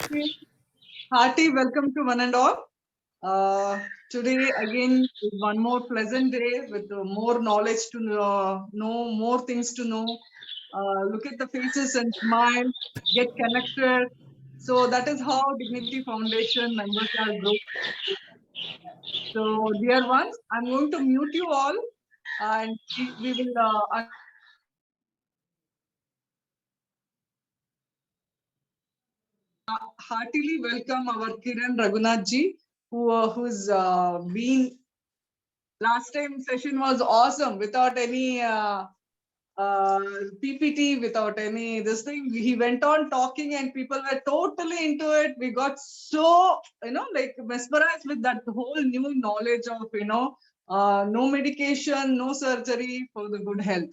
Okay. Hearty welcome to one and all. Today again is one more pleasant day with more knowledge to know, more things to know. Look at the faces and smile, get connected. So that is how Dignity Foundation members are growing. So dear ones, I'm going to mute you all and we will heartily welcome our Kiran Raghunath ji, who's been last time session was awesome without any PPT, without any this thing. He went on talking and people were totally into it. We got so, like mesmerized with that whole new knowledge of, no medication, no surgery for the good health.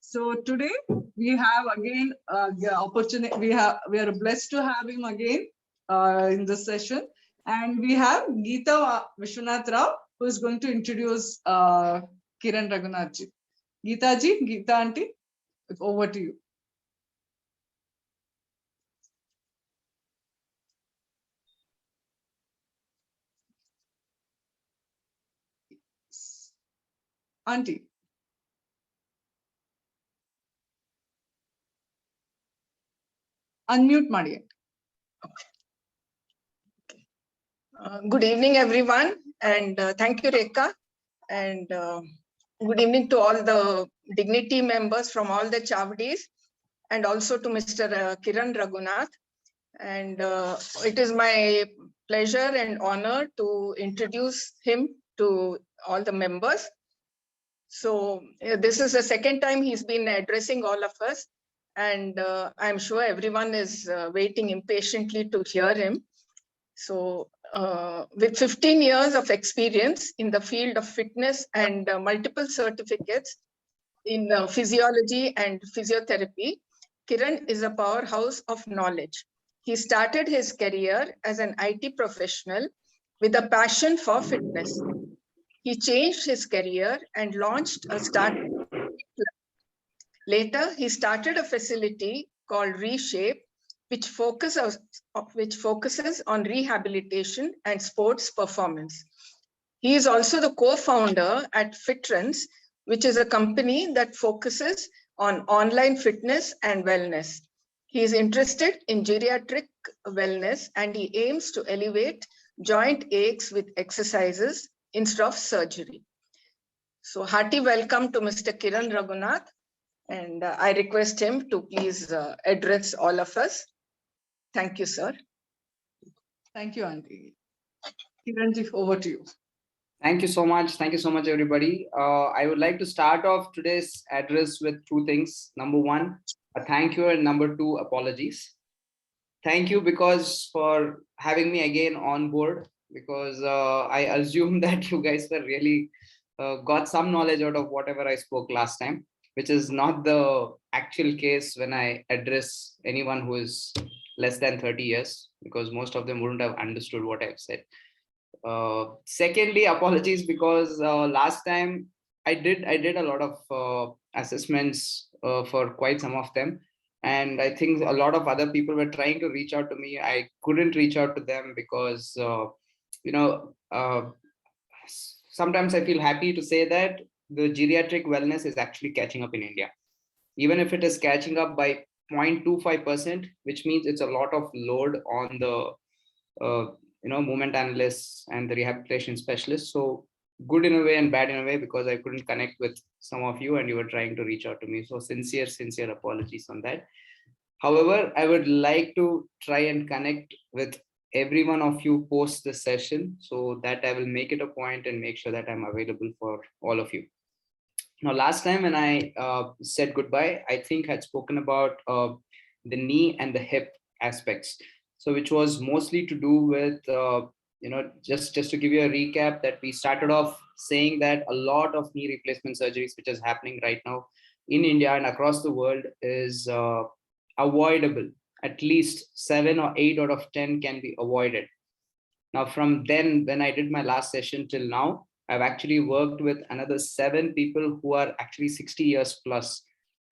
So today we have again the opportunity. We are blessed to have him again in this session, and we have Geeta Vishwanath Rao, who is going to introduce Kiran Raghunath ji. Geeta ji, Geeta auntie, over to you. Auntie. Unmute ಮಾಡಿ. Good evening, everyone, and thank you, Rekha, and good evening to all the Dignity members from all the Chavdis, and also to Mr. Kiran Raghunath. And it is my pleasure and honor to introduce him to all the members. So this is the second time he's been addressing all of us, and I'm sure everyone is waiting impatiently to hear him. So with 15 years of experience in the field of fitness and multiple certificates in physiology and physiotherapy, Kiran is a powerhouse of knowledge. He started his career as an IT professional with a passion for fitness. He changed his career and launched a startup. Later, he started a facility called Reshape, which focuses on rehabilitation and sports performance. He is also the co-founder at FitRuns, which is a company that focuses on online fitness and wellness. He is interested in geriatric wellness, and he aims to elevate joint aches with exercises instead of surgery. So hearty welcome to Mr. Kiran Raghunath, and I request him to please address all of us. Thank you, sir. Thank you, auntie. Kiranji, over to you. Thank you so much. Thank you so much, everybody. I would like to start off today's address with two things. Number one, a thank you, and number two, apologies. Thank you because for having me again on board, because I assume that you guys were really got some knowledge out of whatever I spoke last time, which is not the actual case when I address anyone who is less than 30 years, because most of them wouldn't have understood what I've said. Secondly, apologies because last time I did a lot of assessments for quite some of them, and I think a lot of other people were trying to reach out to me. I couldn't reach out to them because sometimes I feel happy to say that the geriatric wellness is actually catching up in India, even if it is catching up by 0.25%, which means it's a lot of load on the movement analysts and the rehabilitation specialists. So good in a way and bad in a way, because I couldn't connect with some of you and you were trying to reach out to me. So sincere apologies on that. However, I would like to try and connect with every one of you post this session, so that I will make it a point and make sure that I'm available for all of you. Now, last time when I said goodbye, I think I had spoken about the knee and the hip aspects. So which was mostly to do with, just to give you a recap, that we started off saying that a lot of knee replacement surgeries, which is happening right now in India and across the world, is avoidable. At least 7 or 8 out of 10 can be avoided. Now, from then, when I did my last session till now, I've actually worked with another 7 people who are actually 60 years plus,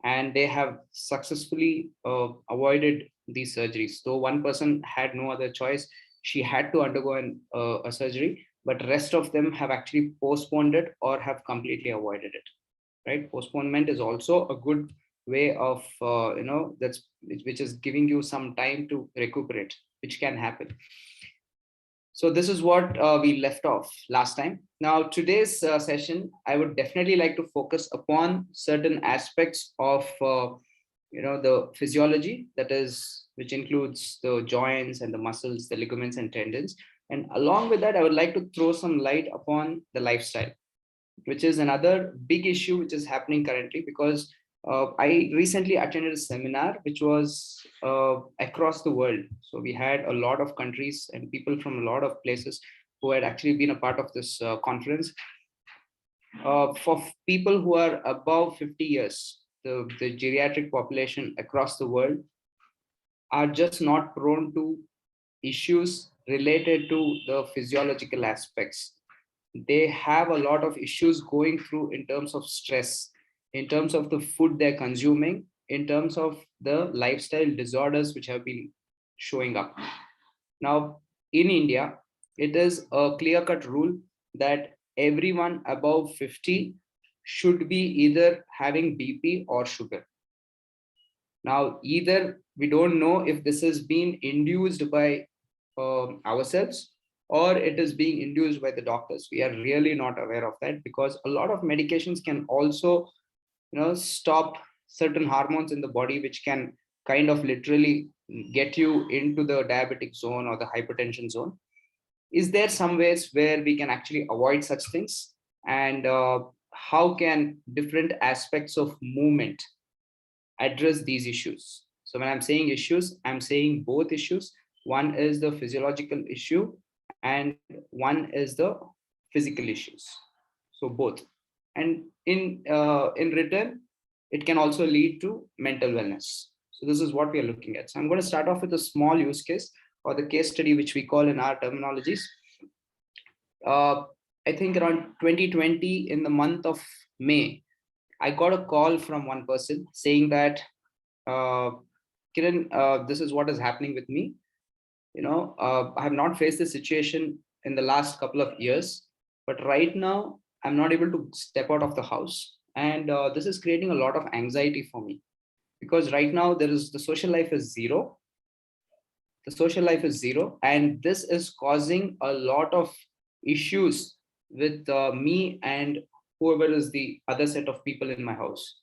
and they have successfully avoided these surgeries. So one person had no other choice. She had to undergo a surgery, but rest of them have actually postponed it or have completely avoided it. Right? Postponement is also a good way of, that's which is giving you some time to recuperate, which can happen. So this is what we left off last time. Now, today's session, I would definitely like to focus upon certain aspects of, the physiology, that is, which includes the joints and the muscles, the ligaments and tendons. And along with that, I would like to throw some light upon the lifestyle, which is another big issue which is happening currently, because I recently attended a seminar which was across the world. So we had a lot of countries and people from a lot of places who had actually been a part of this conference. For people who are above 50 years, the geriatric population across the world are just not prone to issues related to the physiological aspects. They have a lot of issues going through in terms of stress, in terms of the food they're consuming, in terms of the lifestyle disorders which have been showing up. Now, in India, it is a clear-cut rule that everyone above 50 should be either having BP or sugar. Now, either we don't know if this is being induced by ourselves or it is being induced by the doctors. We are really not aware of that, because a lot of medications can also, stop certain hormones in the body, which can kind of literally get you into the diabetic zone or the hypertension zone. Is there some ways where we can actually avoid such things? And how can different aspects of movement address these issues? So when I'm saying issues, I'm saying both issues. One is the physiological issue and one is the physical issues. So both. And in return, it can also lead to mental wellness. So this is what we are looking at. So I'm going to start off with a small use case, or the case study, which we call in our terminologies. I think around 2020, in the month of May, I got a call from one person saying that, Kiran, this is what is happening with me. I have not faced this situation in the last couple of years, but right now I'm not able to step out of the house. And this is creating a lot of anxiety for me, because right now the social life is zero. The social life is zero. And this is causing a lot of issues with me and whoever is the other set of people in my house.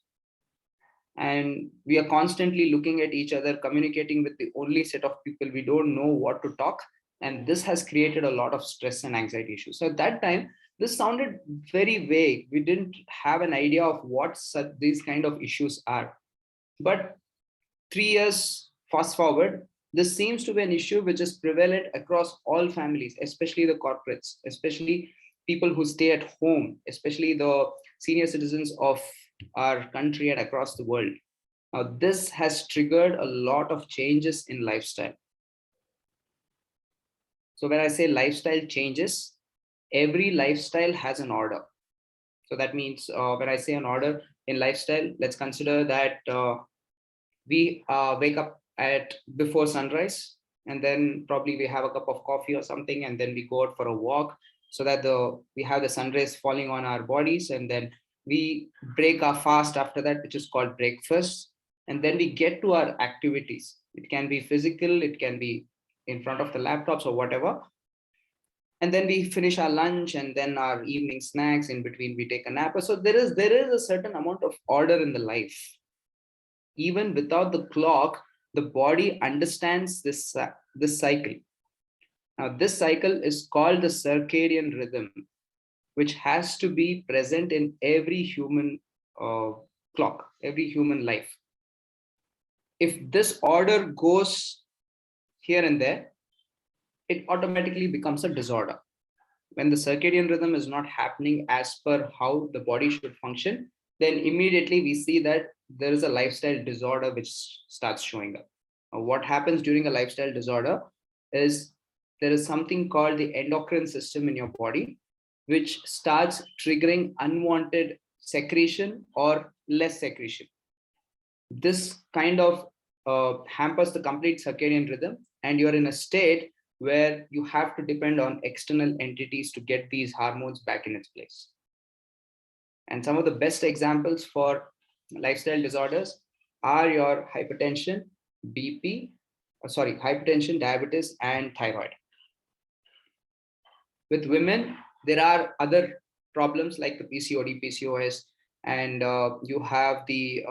And we are constantly looking at each other, communicating with the only set of people. We don't know what to talk. And this has created a lot of stress and anxiety issues. So at that time, this sounded very vague. We didn't have an idea of what these kind of issues are. But 3 years fast forward, this seems to be an issue which is prevalent across all families, especially the corporates, especially people who stay at home, especially the senior citizens of our country and across the world. Now, this has triggered a lot of changes in lifestyle. So when I say lifestyle changes, every lifestyle has an order. So that means when I say an order in lifestyle, let's consider that we wake up at before sunrise, and then probably we have a cup of coffee or something, and then we go out for a walk, so that we have the sun rays falling on our bodies, and then we break our fast after that, which is called breakfast. And then we get to our activities. It can be physical, it can be in front of the laptops or whatever. And then we finish our lunch, and then our evening snacks. In between, we take a nap. So there is a certain amount of order in the life. Even without the clock, the body understands this cycle. Now, this cycle is called the circadian rhythm, which has to be present in every human clock, every human life. If this order goes here and there, it automatically becomes a disorder. When the circadian rhythm is not happening as per how the body should function, then immediately we see that there is a lifestyle disorder which starts showing up. Now, what happens during a lifestyle disorder is there is something called the endocrine system in your body, which starts triggering unwanted secretion or less secretion. This kind of hampers the complete circadian rhythm, and you're in a state where you have to depend on external entities to get these hormones back in its place. And some of the best examples for lifestyle disorders are your hypertension, hypertension, diabetes, and thyroid. With women, there are other problems like the PCOD, PCOS, and you have the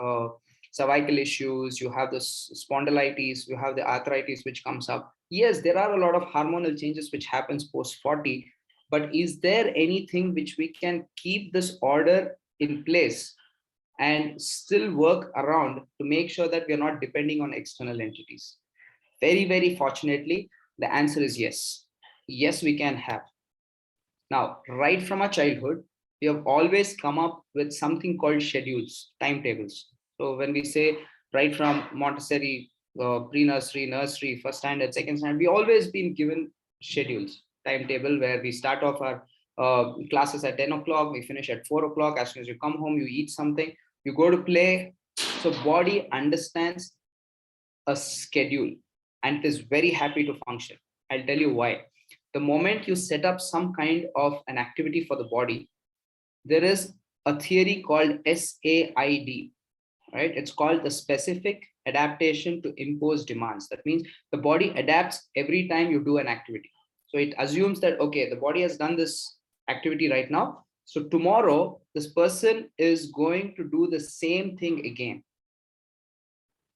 cervical issues, you have the spondylitis, you have the arthritis which comes up. Yes, there are a lot of hormonal changes which happens post 40, but is there anything which we can keep this order in place and still work around to make sure that we are not depending on external entities? Very, very fortunately, the answer is yes. Yes, we can have. Now, right from our childhood, we have always come up with something called schedules, timetables. So when we say right from Montessori, pre-nursery, nursery, first standard, second standard, we always been given schedules, timetable where we start off our classes at 10 o'clock, we finish at 4 o'clock. As soon as you come home, you eat something, you go to play. So body understands a schedule and it is very happy to function. I'll tell you why. The moment you set up some kind of an activity for the body, there is a theory called SAID, right? It's called the specific adaptation to impose demands. That means the body adapts every time you do an activity. So it assumes that, okay, the body has done this activity right now. So tomorrow, this person is going to do the same thing again.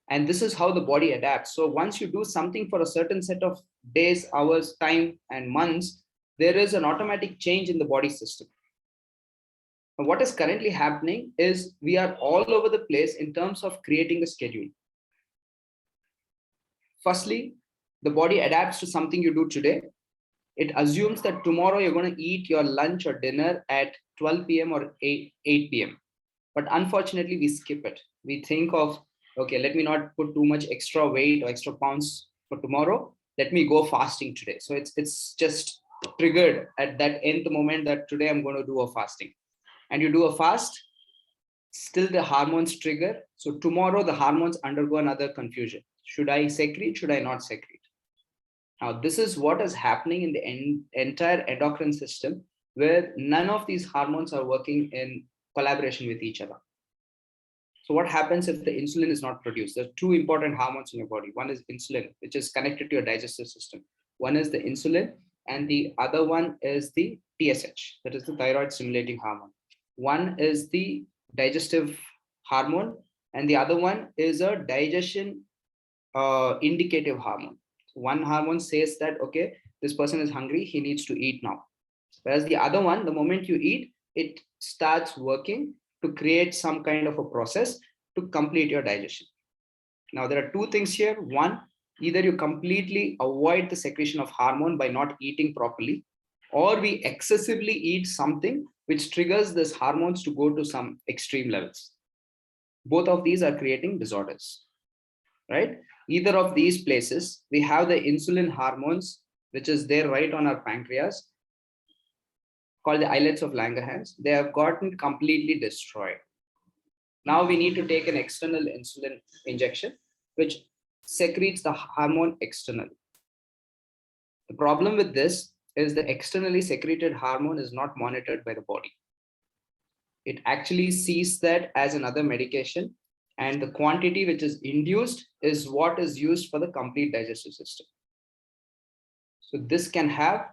And this is how the body adapts. So once you do something for a certain set of days, hours, time, and months, there is an automatic change in the body system. And what is currently happening is we are all over the place in terms of creating a schedule. Firstly, the body adapts to something you do today. It assumes that tomorrow you're going to eat your lunch or dinner at 12 p.m. or 8 p.m. But unfortunately, we skip it. We think of, okay, let me not put too much extra weight or extra pounds for tomorrow. Let me go fasting today. So it's just triggered at that nth moment that today I'm going to do a fasting. And you do a fast, still the hormones trigger. So tomorrow the hormones undergo another confusion. Should I secrete? Should I not secrete? Now, this is what is happening in the entire endocrine system, where none of these hormones are working in collaboration with each other. So what happens if the insulin is not produced? There are two important hormones in your body. One is insulin, which is connected to your digestive system. One is the insulin, and the other one is the TSH, that is the thyroid stimulating hormone. One is the digestive hormone, and the other one is a digestion indicative hormone. One hormone says that, okay, this person is hungry, he needs to eat now. Whereas the other one, the moment you eat, it starts working to create some kind of a process to complete your digestion. Now, there are two things here. One, either you completely avoid the secretion of hormone by not eating properly, or we excessively eat something which triggers this hormones to go to some extreme levels. Both of these are creating disorders, right? Either of these places, we have the insulin hormones, which is there right on our pancreas, called the islets of Langerhans. They have gotten completely destroyed. Now we need to take an external insulin injection, which secretes the hormone externally. The problem with this is the externally secreted hormone is not monitored by the body. It actually sees that as another medication, and the quantity which is induced is what is used for the complete digestive system. So this can have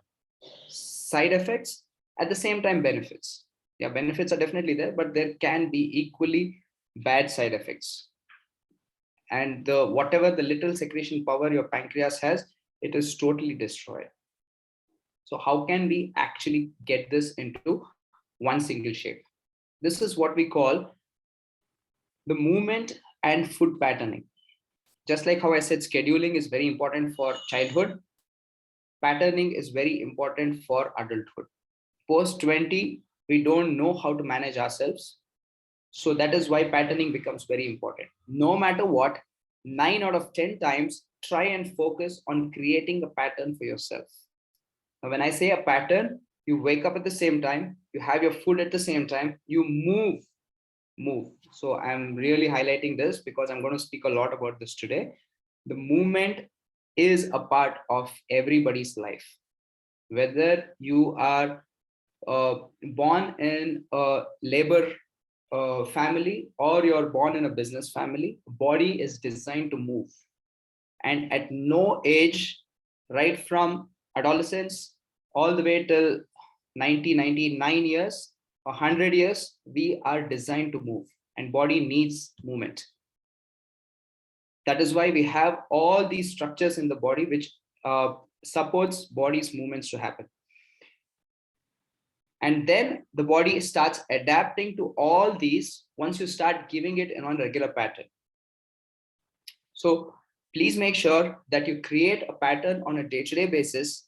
side effects, at the same time benefits. Yeah, benefits are definitely there, but there can be equally bad side effects. And whatever the little secretion power your pancreas has, it is totally destroyed. So how can we actually get this into one single shape? This is what we call the movement and food patterning. Just like how I said, scheduling is very important for childhood, patterning is very important for adulthood. Post 20, we don't know how to manage ourselves. So that is why patterning becomes very important. No matter what, 9 out of 10 times, try and focus on creating a pattern for yourself. Now, when I say a pattern, you wake up at the same time, you have your food at the same time, you move move. So I'm really highlighting this because I'm going to speak a lot about this today. The movement is a part of everybody's life, whether you are born in a labor family or you're born in a business family. Body is designed to move, and at no age, right from adolescence all the way till 90, 99 years, 100 years, we are designed to move, and body needs movement. That is why we have all these structures in the body which supports body's movements to happen. And then the body starts adapting to all these once you start giving it in a regular pattern. So please make sure that you create a pattern on a day-to-day basis,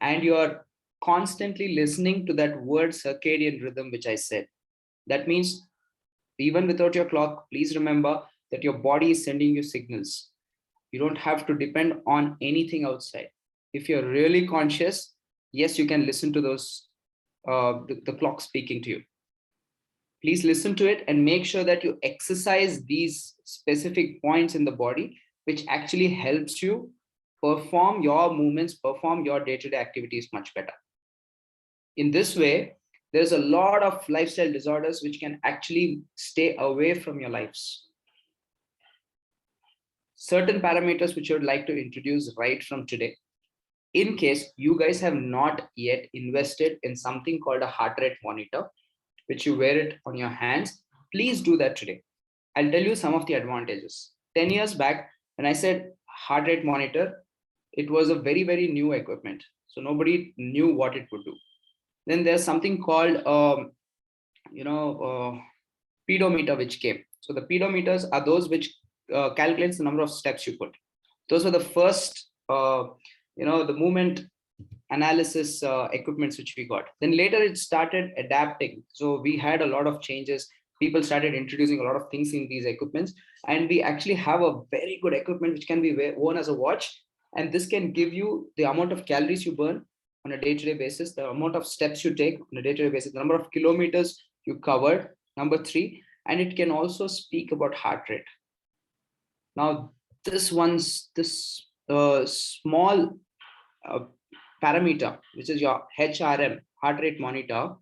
and you are constantly listening to that word circadian rhythm, which I said. That means even without your clock, please remember that your body is sending you signals. You don't have to depend on anything outside. If you're really conscious, yes, you can listen to those, the clock speaking to you. Please listen to it and make sure that you exercise these specific points in the body, which actually helps you perform your movements, perform your day-to-day activities much better. In this way, there's a lot of lifestyle disorders which can actually stay away from your lives. Certain parameters which I would like to introduce right from today. In case you guys have not yet invested in something called a heart rate monitor, which you wear it on your hands, please do that today. I'll tell you some of the advantages. 10 years back, when I said heart rate monitor, it was a very, very new equipment. So nobody knew what it would do. Then there's something called, pedometer, which came. So the pedometers are those which calculates the number of steps you put. Those were the first, the movement analysis equipments which we got. Then later it started adapting. So we had a lot of changes. People started introducing a lot of things in these equipments, and we actually have a very good equipment which can be worn as a watch. And this can give you the amount of calories you burn on a day-to-day basis, the amount of steps you take on a day-to-day basis, the number of kilometers you covered, number 3, and it can also speak about heart rate. Now, this small parameter, which is your HRM, heart rate monitor,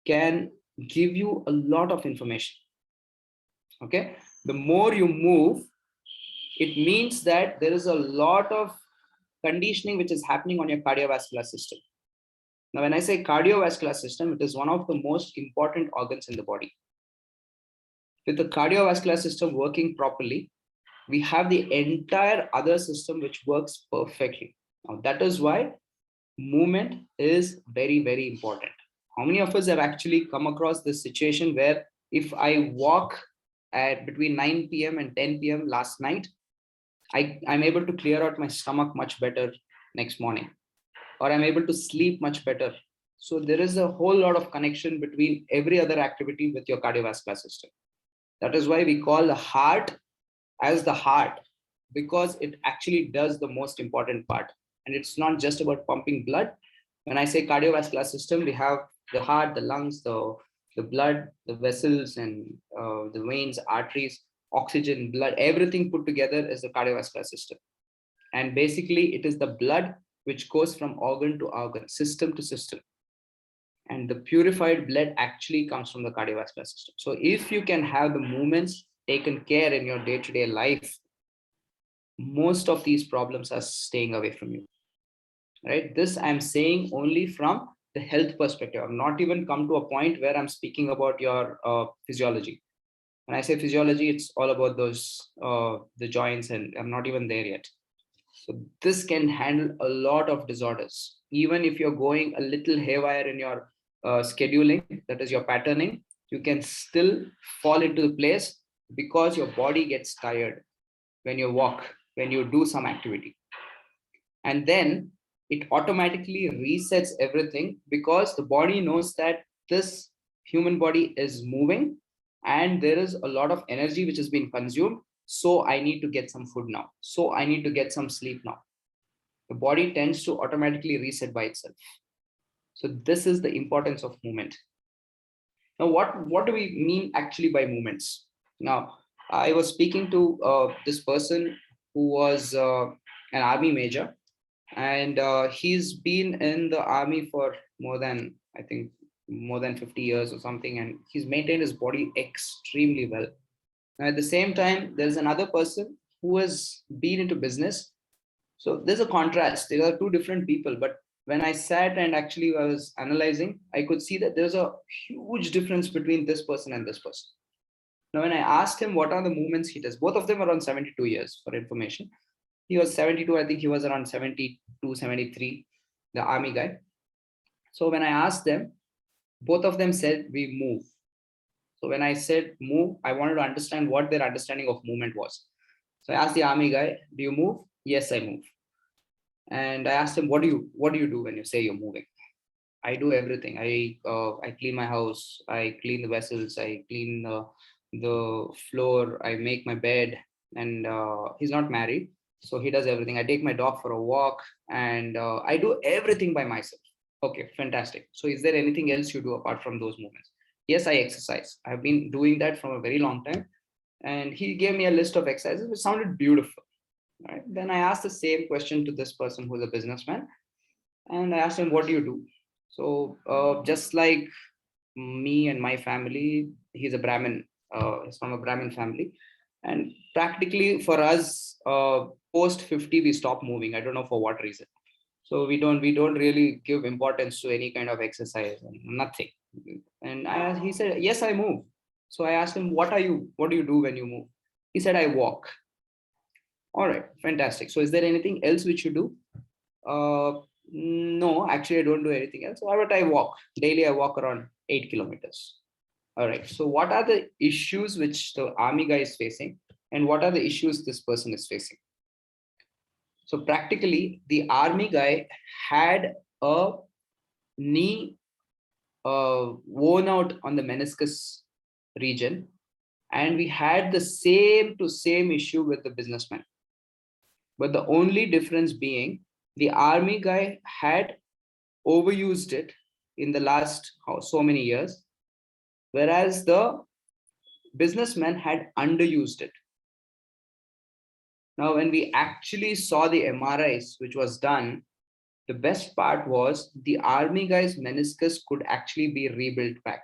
can give you a lot of information. Okay, the more you move, it means that there is a lot of conditioning which is happening on your cardiovascular system. Now, when I say cardiovascular system, it is one of the most important organs in the body. With the cardiovascular system working properly, we have the entire other system which works perfectly. Now, that is why movement is very, very important. How many of us have actually come across this situation where if I walk at between 9 p.m. and 10 p.m. last night, I'm able to clear out my stomach much better next morning, or I'm able to sleep much better. So there is a whole lot of connection between every other activity with your cardiovascular system. That is why we call the heart as the heart, because it actually does the most important part. And it's not just about pumping blood. When I say cardiovascular system, we have the heart, the lungs, the blood, the vessels, and the veins, arteries, oxygen, blood, everything put together is the cardiovascular system. And basically, it is the blood which goes from organ to organ, system to system. And the purified blood actually comes from the cardiovascular system. So if you can have the movements taken care in your day-to-day life, most of these problems are staying away from you, right? This I'm saying only from the health perspective. I've not even come to a point where I'm speaking about your physiology. When I say physiology, it's all about those, the joints, and I'm not even there yet. So this can handle a lot of disorders. Even if you're going a little haywire in your scheduling, that is your patterning, you can still fall into the place because your body gets tired when you walk, when you do some activity. And then it automatically resets everything because the body knows that this human body is moving and there is a lot of energy which has been consumed. So I need to get some food now. So I need to get some sleep now. The body tends to automatically reset by itself. So this is the importance of movement. Now, what do we mean actually by movements? Now, I was speaking to this person who was an army major, and he's been in the army for more than, I think, more than 50 years or something, and he's maintained his body extremely well. Now, at the same time, there's another person who has been into business. So there's a contrast. There are two different people, but when I sat and actually I was analyzing, I could see that there's a huge difference between this person and this person. Now, when I asked him what are the movements he does, both of them are around 72 years for information. He was 72, I think he was around 72, 73, the army guy. So when I asked them, both of them said we move. So when I said move, I wanted to understand what their understanding of movement was. So I asked the army guy, do you move? Yes, I move. And I asked him, what do you do when you say you're moving? I do everything. I clean my house. I clean the vessels. I clean the floor. I make my bed. And he's not married, so he does everything. I take my dog for a walk, and I do everything by myself. Okay, fantastic. So is there anything else you do apart from those movements? Yes, I exercise. I've been doing that from a very long time. And he gave me a list of exercises which sounded beautiful. Right? Then I asked the same question to this person who's a businessman, and I asked him, "What do you do?" So just like me and my family, he's a Brahmin. He's from a Brahmin family, and practically for us, post 50, we stop moving. I don't know for what reason. So we don't really give importance to any kind of exercise and nothing. And he said, "Yes, I move." So I asked him, "What do you do when you move?" He said, "I walk." All right, fantastic. So is there anything else which you do? No, actually, I don't do anything else. But I walk daily. I walk around 8 kilometers. All right. So what are the issues which the army guy is facing, and what are the issues this person is facing? So practically, the army guy had a knee worn out on the meniscus region, and we had the same issue with the businessman. But the only difference being the army guy had overused it in the last so many years, whereas the businessman had underused it. Now, when we actually saw the MRIs, which was done, the best part was the army guy's meniscus could actually be rebuilt back.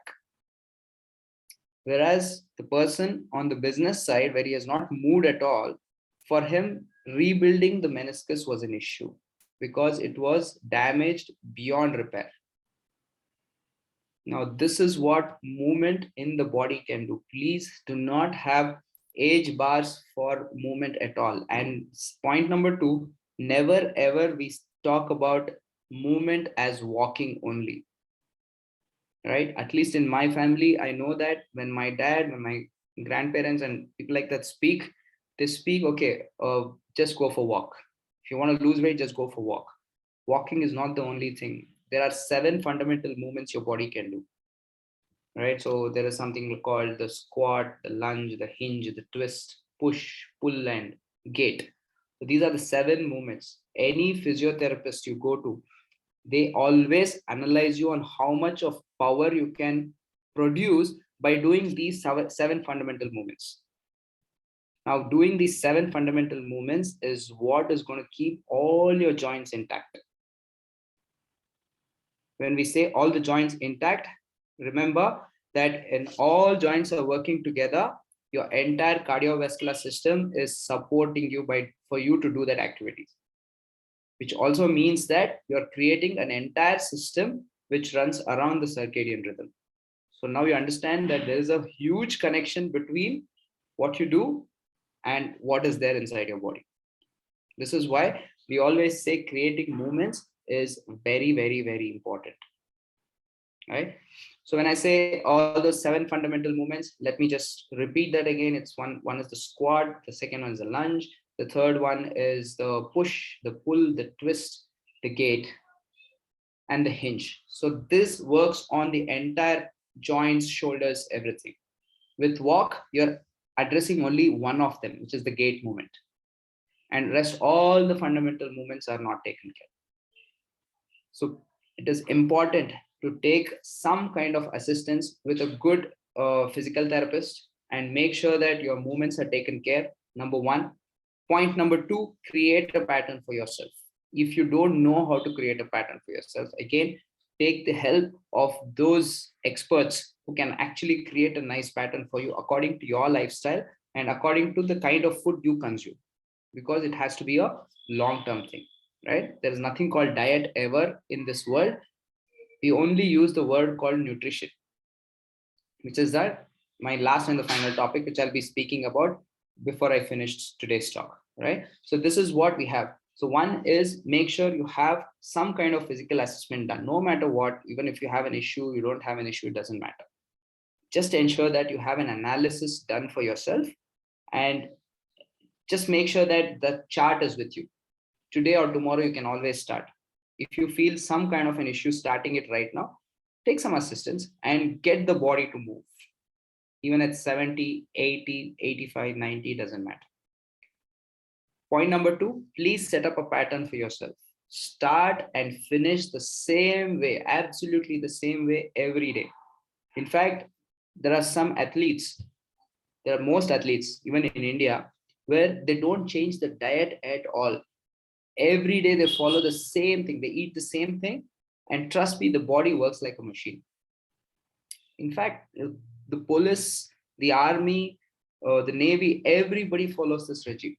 Whereas the person on the business side, where he has not moved at all, for him, rebuilding the meniscus was an issue because it was damaged beyond repair. Now, this is what movement in the body can do. Please do not have age bars for movement at all. And point number 2, never ever we talk about movement as walking only. Right? At least in my family, I know that when my dad, when my grandparents and people like that speak, they speak, okay, just go for a walk. If you want to lose weight, just go for a walk. Walking is not the only thing. There are 7 fundamental movements your body can do. Right? So there is something called the squat, the lunge, the hinge, the twist, push, pull, and gait. So these are the 7 movements. Any physiotherapist you go to, they always analyze you on how much of power you can produce by doing these 7 fundamental movements. Now, doing these 7 fundamental movements is what is going to keep all your joints intact. When we say all the joints intact, remember that in all joints are working together, your entire cardiovascular system is supporting you for you to do that activity, which also means that you're creating an entire system which runs around the circadian rhythm. So now you understand that there is a huge connection between what you do and what is there inside your body. This is why we always say creating movements is very, very, very important. Right? So when I say all those 7 fundamental movements, let me just repeat that again. It's one is the squat, the second one is the lunge, the third one is the push, the pull, the twist, the gait, and the hinge. So this works on the entire joints, shoulders, everything. With walk, you're addressing only one of them, which is the gait movement. And rest all the fundamental movements are not taken care of. So it is important to take some kind of assistance with a good physical therapist and make sure that your movements are taken care. Number one. Point number two, create a pattern for yourself. If you don't know how to create a pattern for yourself, again, take the help of those experts who can actually create a nice pattern for you according to your lifestyle and according to the kind of food you consume, because it has to be a long-term thing, right? There is nothing called diet ever in this world. We only use the word called nutrition, which is that my last and the final topic, which I'll be speaking about before I finish today's talk, right? So this is what we have. So one is make sure you have some kind of physical assessment done, no matter what. Even if you have an issue, you don't have an issue, it doesn't matter. Just ensure that you have an analysis done for yourself, and just make sure that the chart is with you. Today or tomorrow, you can always start. If you feel some kind of an issue starting it right now, take some assistance and get the body to move. Even at 70, 80, 85, 90, doesn't matter. Point number two, please set up a pattern for yourself. Start and finish the same way, absolutely the same way every day. In fact, there are some athletes, there are most athletes, even in India, where they don't change the diet at all. Every day they follow the same thing, they eat the same thing, and trust me, the body works like a machine. In fact, the police, the army, the navy, everybody follows this regime.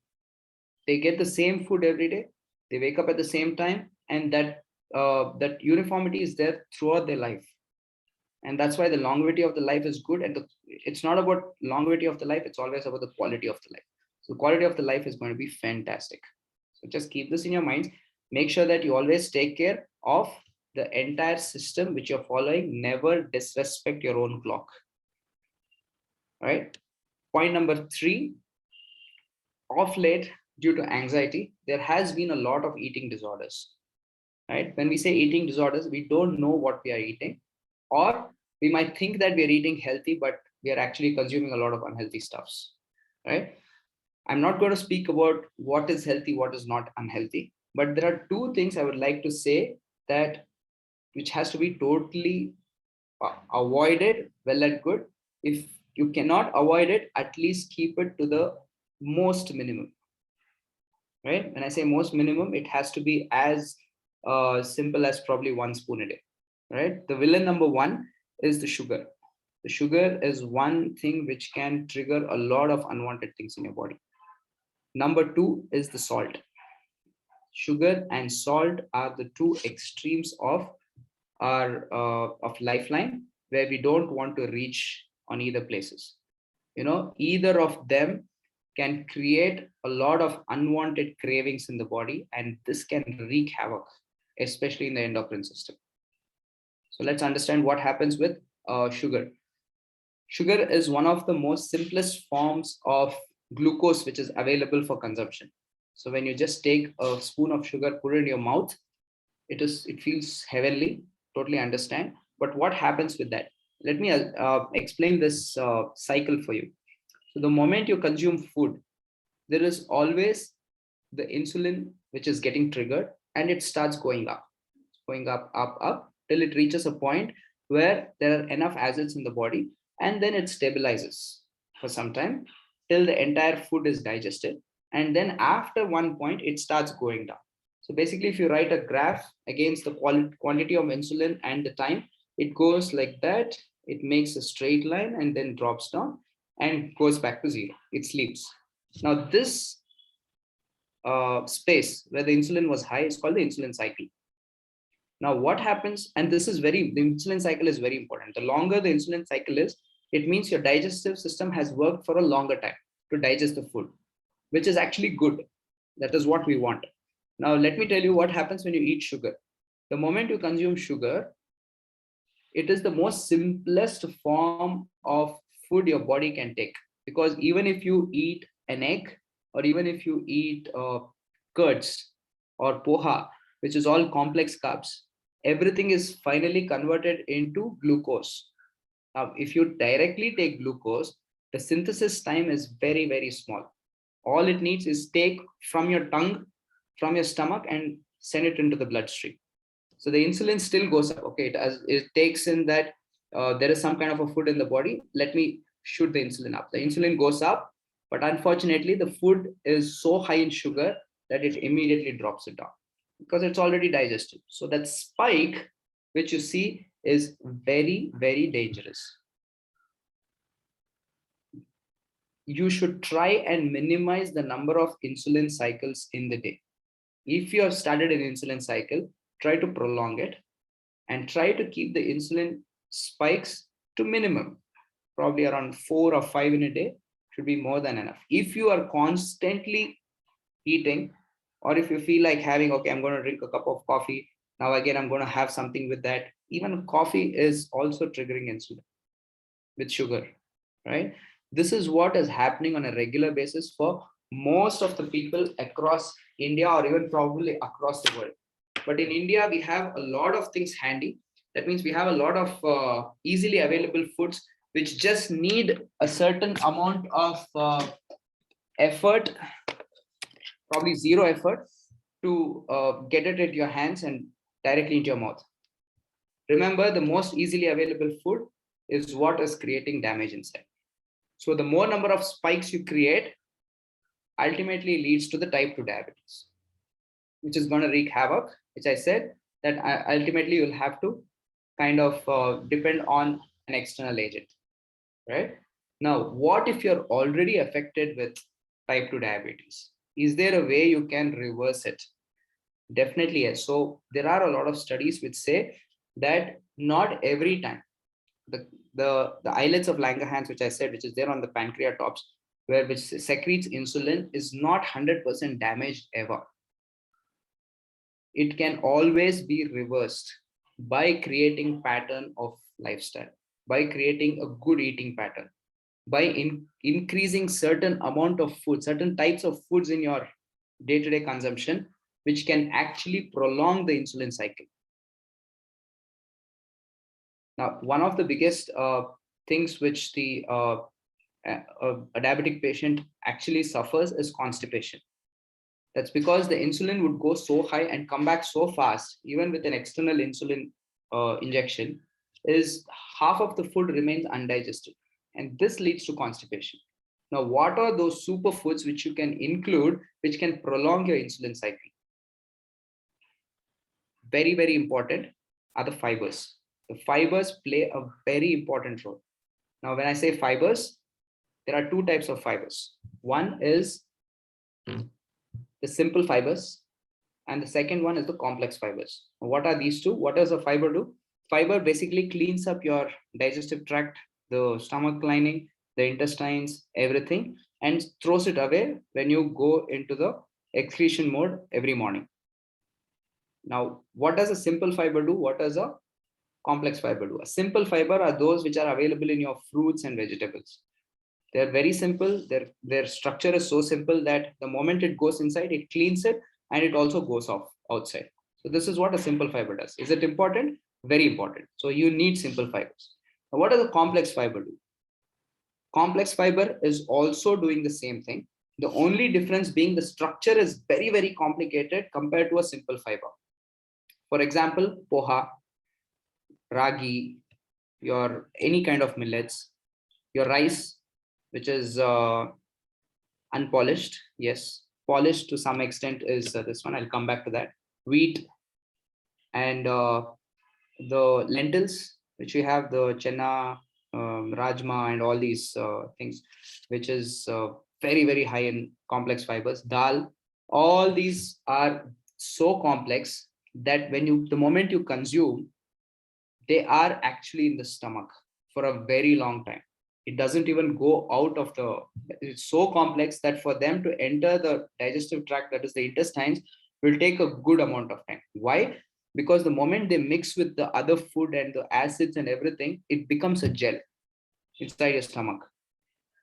They get the same food every day, they wake up at the same time, and that uniformity is there throughout their life. And that's why the longevity of the life is good. And it's not about longevity of the life, it's always about the quality of the life. So quality of the life is going to be fantastic. So just keep this in your minds. Make sure that you always take care of the entire system which you're following. Never disrespect your own clock. All right. Point number three, of late, due to anxiety, there has been a lot of eating disorders. Right? When we say eating disorders, we don't know what we are eating, or we might think that we are eating healthy, but we are actually consuming a lot of unhealthy stuffs. Right? I'm not going to speak about what is healthy, what is not unhealthy, but there are two things I would like to say that which has to be totally avoided, well and good. If you cannot avoid it, at least keep it to the most minimum. Right? When I say most minimum, it has to be as simple as probably 1 spoon a day. Right? The villain number one is the sugar. The sugar is one thing which can trigger a lot of unwanted things in your body. Number two is the salt. Sugar and salt are the two extremes of our of lifeline, where we don't want to reach on either places. Either of them can create a lot of unwanted cravings in the body, and this can wreak havoc, especially in the endocrine system. So let's understand what happens with sugar. Sugar is one of the most simplest forms of glucose which is available for consumption. So when you just take a spoon of sugar, put it in your mouth, it feels heavenly, totally understand. But what happens with that? Let me explain this cycle for you. So the moment you consume food, there is always the insulin which is getting triggered, and it starts going up, up, till it reaches a point where there are enough acids in the body, and then it stabilizes for some time till the entire food is digested. And then after one point, it starts going down. So basically, if you write a graph against the quantity of insulin and the time, it goes like that. It makes a straight line and then drops down and goes back to zero. It sleeps. Now this space where the insulin was high is called the insulin cycle. Now what happens, and the insulin cycle is very important. The longer the insulin cycle is, it means your digestive system has worked for a longer time to digest the food, which is actually good. That is what we want. Now let me tell you what happens when you eat sugar. The moment you consume sugar, it is the most simplest form of food your body can take. Because even if you eat an egg, or even if you eat curds or poha, which is all complex carbs, everything is finally converted into glucose. Now, if you directly take glucose, the synthesis time is very, very small. All it needs is take from your tongue, from your stomach, and send it into the bloodstream. So the insulin still goes up. Okay, it takes in that there is some kind of a food in the body. Let me shoot the insulin up. The insulin goes up, but unfortunately, the food is so high in sugar that it immediately drops it down because it's already digested. So that spike, which you see, is very, very dangerous. You should try and minimize the number of insulin cycles in the day. If you have started an insulin cycle, try to prolong it and try to keep the insulin spikes to minimum, probably around 4 or 5 in a day should be more than enough. If you are constantly eating, or if you feel like having, okay, I'm going to drink a cup of coffee, now again, I'm going to have something with that. Even coffee is also triggering insulin with sugar, right? This is what is happening on a regular basis for most of the people across India or even probably across the world. But in India, we have a lot of things handy. That means we have a lot of easily available foods which just need a certain amount of effort, probably zero effort, to get it into your hands and directly into your mouth. Remember, the most easily available food is what is creating damage inside. So the more number of spikes you create, ultimately leads to the type 2 diabetes, which is going to wreak havoc, which I said that ultimately you'll have to kind of depend on an external agent, right? Now, what if you're already affected with type 2 diabetes? Is there a way you can reverse it? Definitely yes. So there are a lot of studies which say that not every time the islets of Langerhans, which I said, which is there on the pancreatops, which secretes insulin, is not 100% damaged ever. It can always be reversed by creating pattern of lifestyle, by creating a good eating pattern, by increasing certain amount of food, certain types of foods in your day-to-day consumption, which can actually prolong the insulin cycle. Now, one of the biggest things which a diabetic patient actually suffers is constipation. That's because the insulin would go so high and come back so fast, even with an external insulin injection, is half of the food remains undigested. And this leads to constipation. Now, what are those superfoods which you can include, which can prolong your insulin cycle? Very, very important are the fibers. The fibers play a very important role. Now, when I say fibers, there are two types of fibers. One is the simple fibers, and the second one is the complex fibers. What are these two? What does a fiber do? Fiber basically cleans up your digestive tract, the stomach lining, the intestines, everything, and throws it away when you go into the excretion mode every morning. Now, what does a simple fiber do? What does a complex fiber do? A simple fiber are those which are available in your fruits and vegetables. They're very simple. Their structure is so simple that the moment it goes inside, it cleans it and it also goes off outside. So this is what a simple fiber does. Is it important? Very important. So you need simple fibers. Now, what does a complex fiber do? Complex fiber is also doing the same thing. The only difference being the structure is very, very complicated compared to a simple fiber. For example, poha, ragi, your any kind of millets, your rice, which is unpolished. Yes, polished to some extent is this one. I'll come back to that. Wheat and the lentils, which we have the chena, rajma, and all these things, which is very, very high in complex fibers. Dal, all these are so complex that the moment you consume, they are actually in the stomach for a very long time. It doesn't even go out of it's so complex that for them to enter the digestive tract, that is the intestines, will take a good amount of time. Why? Because the moment they mix with the other food and the acids and everything, it becomes a gel inside your stomach.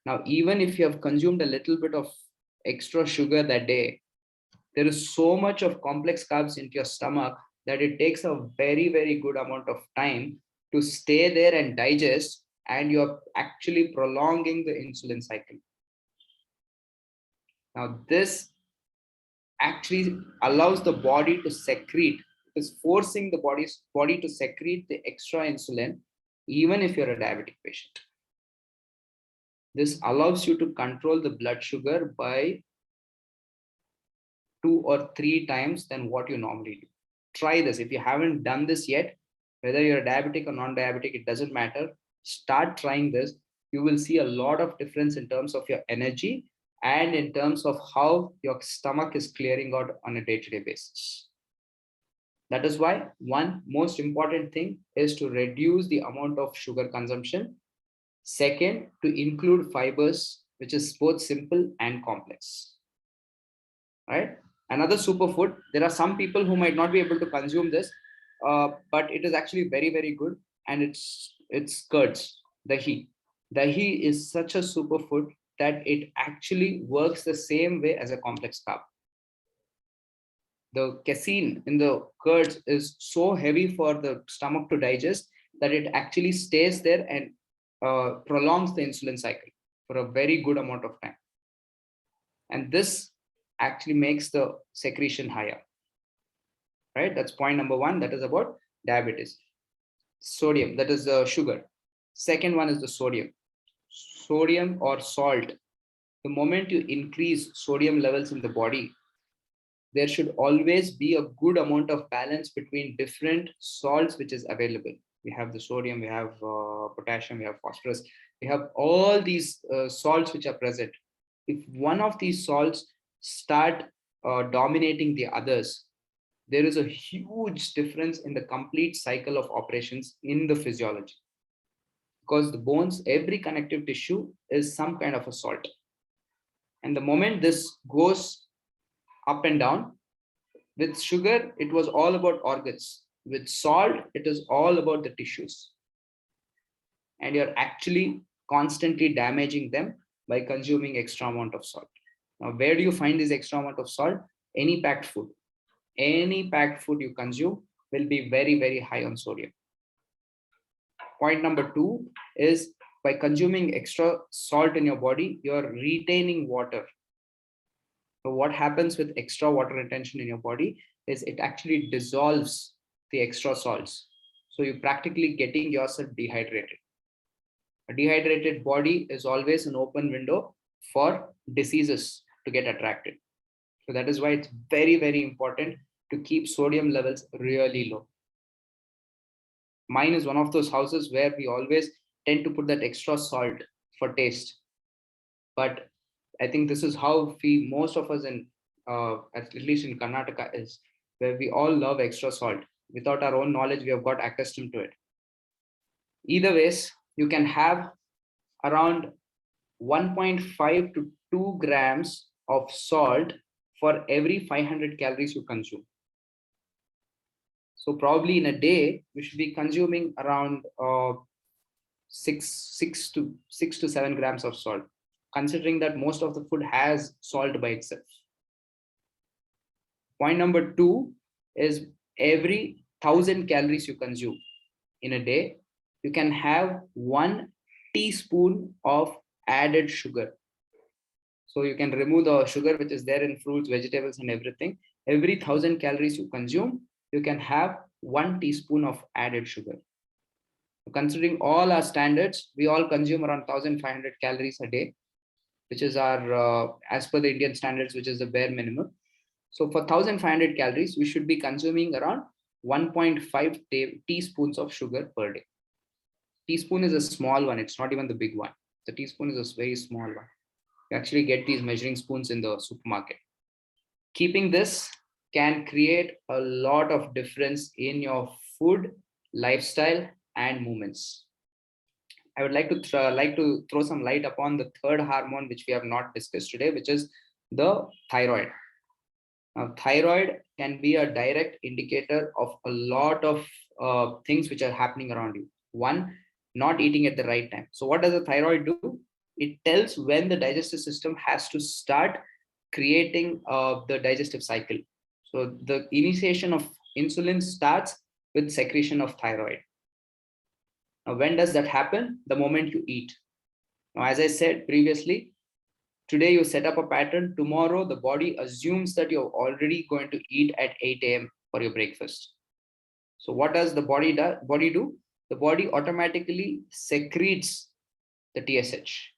Now, even if you have consumed a little bit of extra sugar that day, there is so much of complex carbs into your stomach that it takes a very, very good amount of time to stay there and digest, and you're actually prolonging the insulin cycle. Now, this actually allows the body to secrete is forcing the body to secrete the extra insulin, even if you're a diabetic patient. This allows you to control the blood sugar by 2 or 3 times than what you normally do. Try this. If you haven't done this yet, whether you're diabetic or non-diabetic, it doesn't matter. Start trying this. You will see a lot of difference in terms of your energy and in terms of how your stomach is clearing out on a day-to-day basis. That is why one most important thing is to reduce the amount of sugar consumption. Second, to include fibers, which is both simple and complex. Right? Another superfood, there are some people who might not be able to consume this, but it is actually very, very good. And it's curds, dahi. Dahi is such a superfood that it actually works the same way as a complex carb. The casein in the curds is so heavy for the stomach to digest that it actually stays there and prolongs the insulin cycle for a very good amount of time. And this actually makes the secretion higher. Right? That's point number 1. That is about diabetes. Sodium, that is the sugar. Second one is the sodium. Sodium or salt. The moment you increase sodium levels in the body, there should always be a good amount of balance between different salts which is available. We have the sodium, we have potassium, we have phosphorus, we have all these salts which are present. If one of these salts start dominating the others, there is a huge difference in the complete cycle of operations in the physiology. Because the bones, every connective tissue is some kind of a salt. And the moment this goes up and down, with sugar, it was all about organs. With salt, it is all about the tissues. And you're actually constantly damaging them by consuming extra amount of salt. Now, where do you find this extra amount of salt? Any packed food. Any packed food you consume will be very, very high on sodium. Point number 2 is by consuming extra salt in your body, you're retaining water. So what happens with extra water retention in your body is it actually dissolves the extra salts. So you're practically getting yourself dehydrated. A dehydrated body is always an open window for diseases to get attracted. So that is why it's very, very important to keep sodium levels really low. Mine is one of those houses where we always tend to put that extra salt for taste. But I think this is how most of us in, at least in Karnataka, is where we all love extra salt. Without our own knowledge, we have got accustomed to it. Either ways, you can have around 1.5 to 2 grams of salt for every 500 calories you consume. So probably in a day, we should be consuming around 6 to 7 grams of salt, considering that most of the food has salt by itself. Point number 2 is every 1,000 calories you consume in a day, you can have 1 teaspoon of added sugar. So you can remove the sugar which is there in fruits, vegetables, and everything. Every 1,000 calories you consume, you can have 1 teaspoon of added sugar. Considering all our standards, we all consume around 1,500 calories a day, which is our, as per the Indian standards, which is the bare minimum. So for 1,500 calories, we should be consuming around 1.5 teaspoons of sugar per day. Teaspoon is a small one. It's not even the big one. The teaspoon is a very small one. You actually get these measuring spoons in the supermarket. Keeping this can create a lot of difference in your food, lifestyle, and movements. I would like to throw some light upon the third hormone which we have not discussed today, which is the thyroid. Now, thyroid can be a direct indicator of a lot of things which are happening around you. One, not eating at the right time. So what does the thyroid do? It tells when the digestive system has to start creating the digestive cycle. So the initiation of insulin starts with secretion of thyroid. Now, when does that happen? The moment you eat. Now, as I said previously, today you set up a pattern. Tomorrow, the body assumes that you're already going to eat at 8 a.m. for your breakfast. So what does the body do? The body automatically secretes the TSH.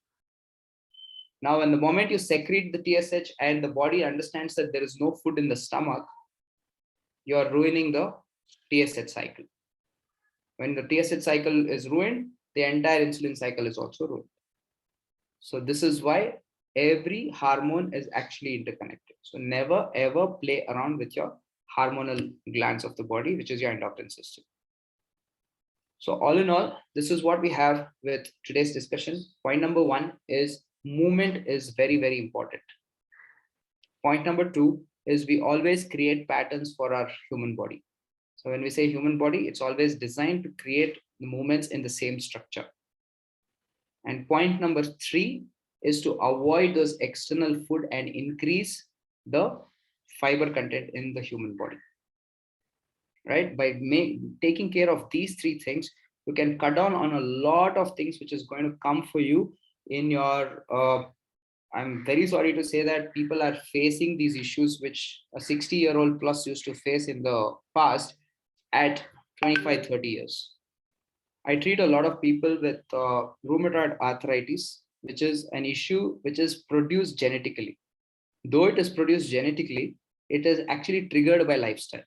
Now, in the moment you secrete the TSH and the body understands that there is no food in the stomach, you are ruining the TSH cycle. When the TSH cycle is ruined, the entire insulin cycle is also ruined. So this is why every hormone is actually interconnected. So never ever play around with your hormonal glands of the body, which is your endocrine system. So all in all, this is what we have with today's discussion. Point number 1 is movement is very, very important. Point number 2 is we always create patterns for our human body. So when we say human body, it's always designed to create the movements in the same structure. And point number 3 is to avoid those external food and increase the fiber content in the human body. Right? By taking care of these 3 things, you can cut down on a lot of things which is going to come for you in your I'm very sorry to say that people are facing these issues which a 60-year-old plus used to face in the past at 25-30 years. I treat a lot of people with rheumatoid arthritis, which is an issue which is produced genetically. Though it is produced genetically, it is actually triggered by lifestyle.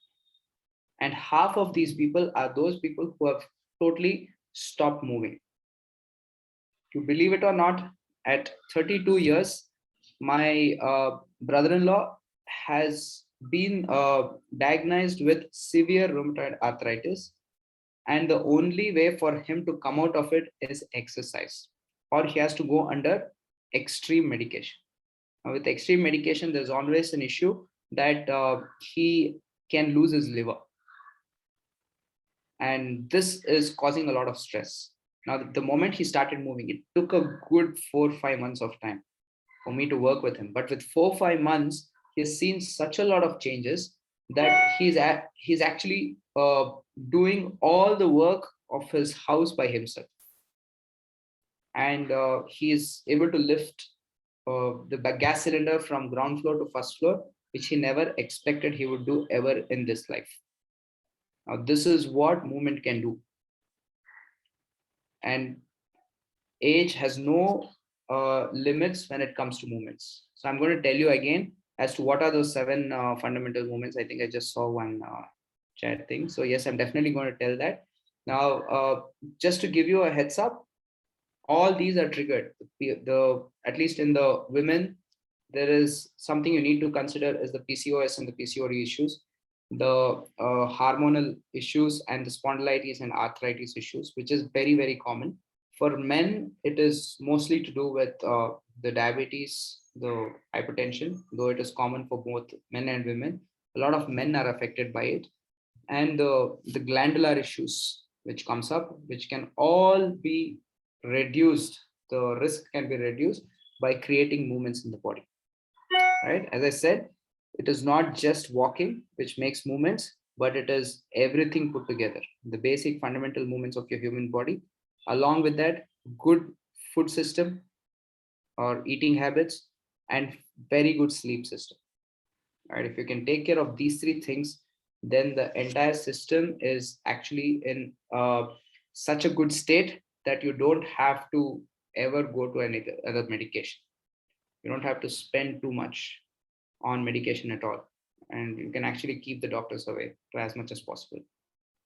And half of these people are those people who have totally stopped moving. To believe it or not, at 32 years, my brother-in-law has been diagnosed with severe rheumatoid arthritis. And the only way for him to come out of it is exercise, or he has to go under extreme medication. Now, with extreme medication, there's always an issue that he can lose his liver. And this is causing a lot of stress. Now, the moment he started moving, it took a good 4 or 5 months of time for me to work with him. But with 4 or 5 months, he has seen such a lot of changes that he's actually doing all the work of his house by himself. And he is able to lift the gas cylinder from ground floor to first floor, which he never expected he would do ever in this life. Now, this is what movement can do. And age has no limits when it comes to movements. So I'm going to tell you again as to what are those 7 fundamental movements. I think I just saw one chat thing. So yes, I'm definitely going to tell that. Now, just to give you a heads up, all these are triggered. At least in the women, there is something you need to consider is the PCOS and the PCOD issues, the hormonal issues, and the spondylitis and arthritis issues, which is very, very common. For men, it is mostly to do with the diabetes, the hypertension, though it is common for both men and women. A lot of men are affected by it. And the glandular issues which comes up, which can all be reduced. The risk can be reduced by creating movements in the body. Right? As I said, it is not just walking which makes movements, but it is everything put together. The basic fundamental movements of your human body. Along with that, good food system or eating habits and very good sleep system. Right? If you can take care of these 3 things, then the entire system is actually in such a good state that you don't have to ever go to any other medication. You don't have to spend too much on medication at all. And you can actually keep the doctors away to as much as possible.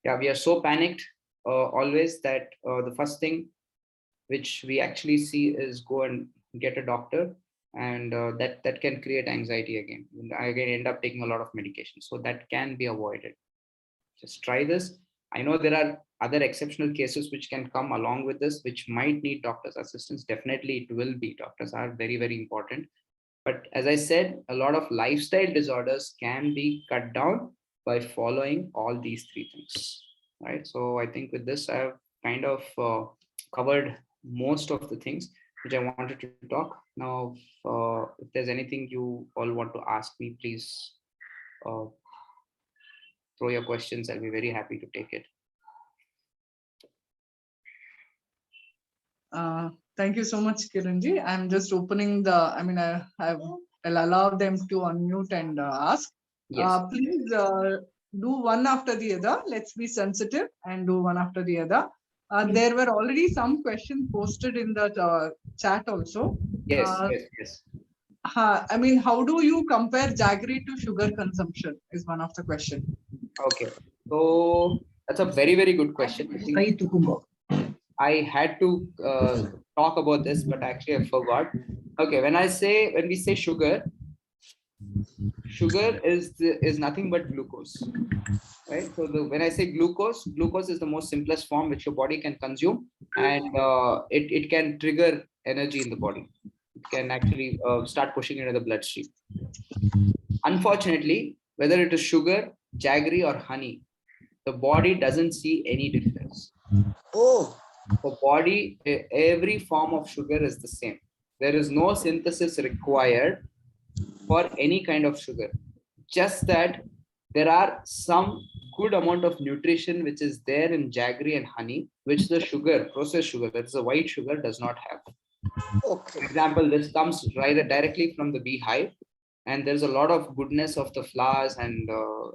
Yeah, we are so panicked always that the first thing which we actually see is go and get a doctor, and that can create anxiety again. I again end up taking a lot of medication. So that can be avoided. Just try this. I know there are other exceptional cases which can come along with this, which might need doctor's assistance. Definitely it will be. Doctors are very, very important. But as I said, a lot of lifestyle disorders can be cut down by following all these 3 things. Right. So I think with this, I've kind of covered most of the things which I wanted to talk. Now, if there's anything you all want to ask me, please throw your questions. I'll be very happy to take it. Thank you so much, Kiranji. I'm just opening I'll allow them to unmute and ask. Yes. Please do one after the other. Let's be sensitive and do one after the other. There were already some questions posted in the chat also. Yes, Uh, yes, yes. I mean, how do you compare Jaggery to sugar consumption is one of the question. Okay. So that's a very, very good question. I think I had to talk about this, but actually I forgot. Okay, when we say sugar, sugar is nothing but glucose, right? So when I say glucose is the most simplest form which your body can consume, and it can trigger energy in the body. It can actually start pushing into the bloodstream. Unfortunately, whether it is sugar, jaggery, or honey, the body doesn't see any difference. Oh, For body, every form of sugar is the same. There is no synthesis required for any kind of sugar. Just that there are some good amount of nutrition which is there in jaggery and honey, which the sugar, processed sugar, that's the white sugar, does not have. okay. For example, this comes directly from the beehive, and there's a lot of goodness of the flowers and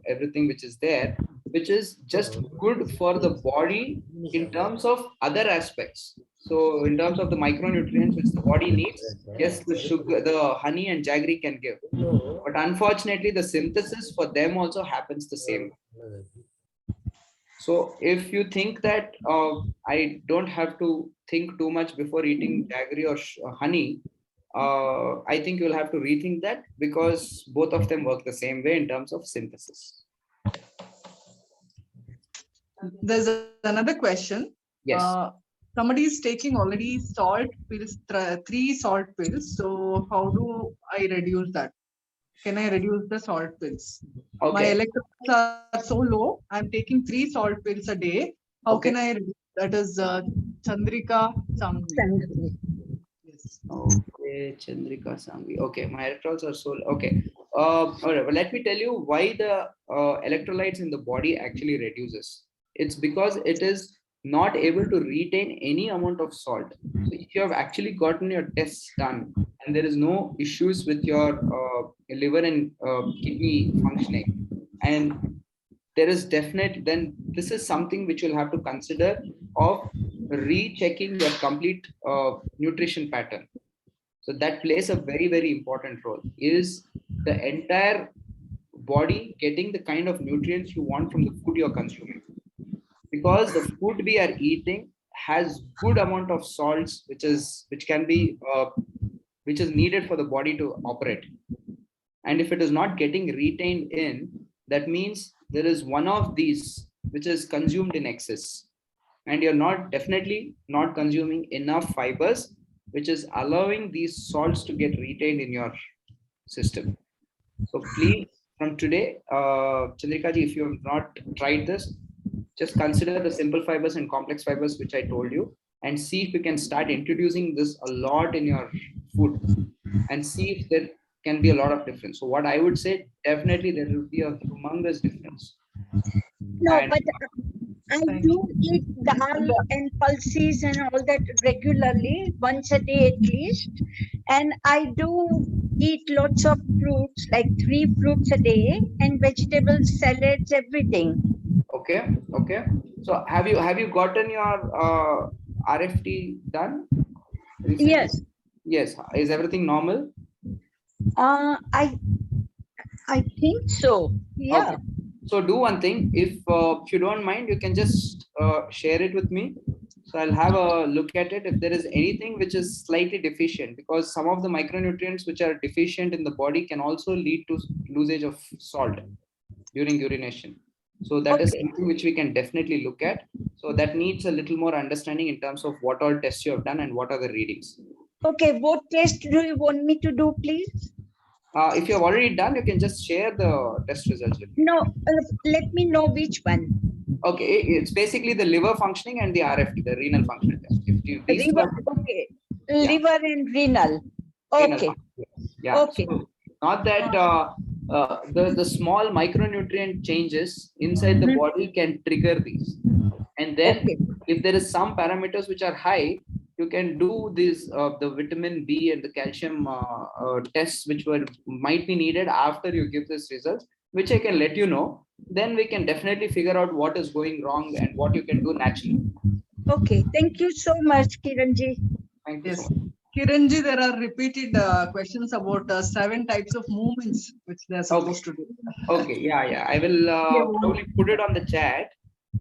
everything which is there, which is just good for the body in terms of other aspects. So in terms of the micronutrients which the body needs, yes, the sugar, the honey and jaggery can give. But unfortunately, the synthesis for them also happens the same. So if you think that I don't have to think too much before eating jaggery or honey, I think you'll have to rethink that, because both of them work the same way in terms of synthesis. There's another question. Yes. Somebody is taking already salt pills, 3 salt pills. So how do I reduce that? Can I reduce the salt pills? My Okay. electrolytes are so low. I'm taking 3 salt pills a day. How Okay. can I reduce? That is Chandrika Sangvi. Yes. Okay, Chandrika Sangvi. Okay, my electrolytes are so okay. All right. Well, let me tell you why the electrolytes in the body actually reduces. It's because it is not able to retain any amount of salt. So if you have actually gotten your tests done and there is no issues with your liver and kidney functioning, and there is definite, then this is something which you'll have to consider of rechecking your complete nutrition pattern. So that plays a very, very important role. Is the entire body getting the kind of nutrients you want from the food you're consuming? Because the food we are eating has good amount of salts which can be which is needed for the body to operate. And if it is not getting retained in, that means there is one of these which is consumed in excess, and you're not definitely not consuming enough fibers which is allowing these salts to get retained in your system. So please, from today, Chandrika ji, if you have not tried this, just consider the simple fibers and complex fibers which I told you, and see if you can start introducing this a lot in your food, and see if there can be a lot of difference. So what I would say, definitely there will be a humongous difference. No, And- but I do eat dal and pulses and all that regularly, once a day at least. And I do eat lots of fruits, like 3 fruits a day, and vegetables, salads, everything. Okay, okay. So have you gotten your RFT done recently? Yes. Yes. Is everything normal? I think so. Yeah. Okay. So do one thing. If you don't mind, you can just share it with me. So I'll have a look at it if there is anything which is slightly deficient, because some of the micronutrients which are deficient in the body can also lead to losage of salt during urination. So that is Okay. something which we can definitely look at. So that needs a little more understanding in terms of what all tests you have done and what are the readings. Okay, what test do you want me to do, please? If you have already done, you can just share the test results with me. No, let me know which one. Okay, it's basically the liver functioning and the RFT, the renal function test. If you, these two Liver, are, okay. Liver and renal. renal Okay. function. Yeah. Okay. So not that the small micronutrient changes inside the body can trigger these. And then Okay. if there is some parameters which are high, you can do this the vitamin B and the calcium tests which might be needed after you give this results. which I can let you know. Then we can definitely figure out what is going wrong and what you can do naturally. Okay, thank you so much, Kiranji. Thank you Yes. so much. Kiranji, there are repeated questions about 7 types of movements which they are supposed to do. Okay, yeah. I will probably put it on the chat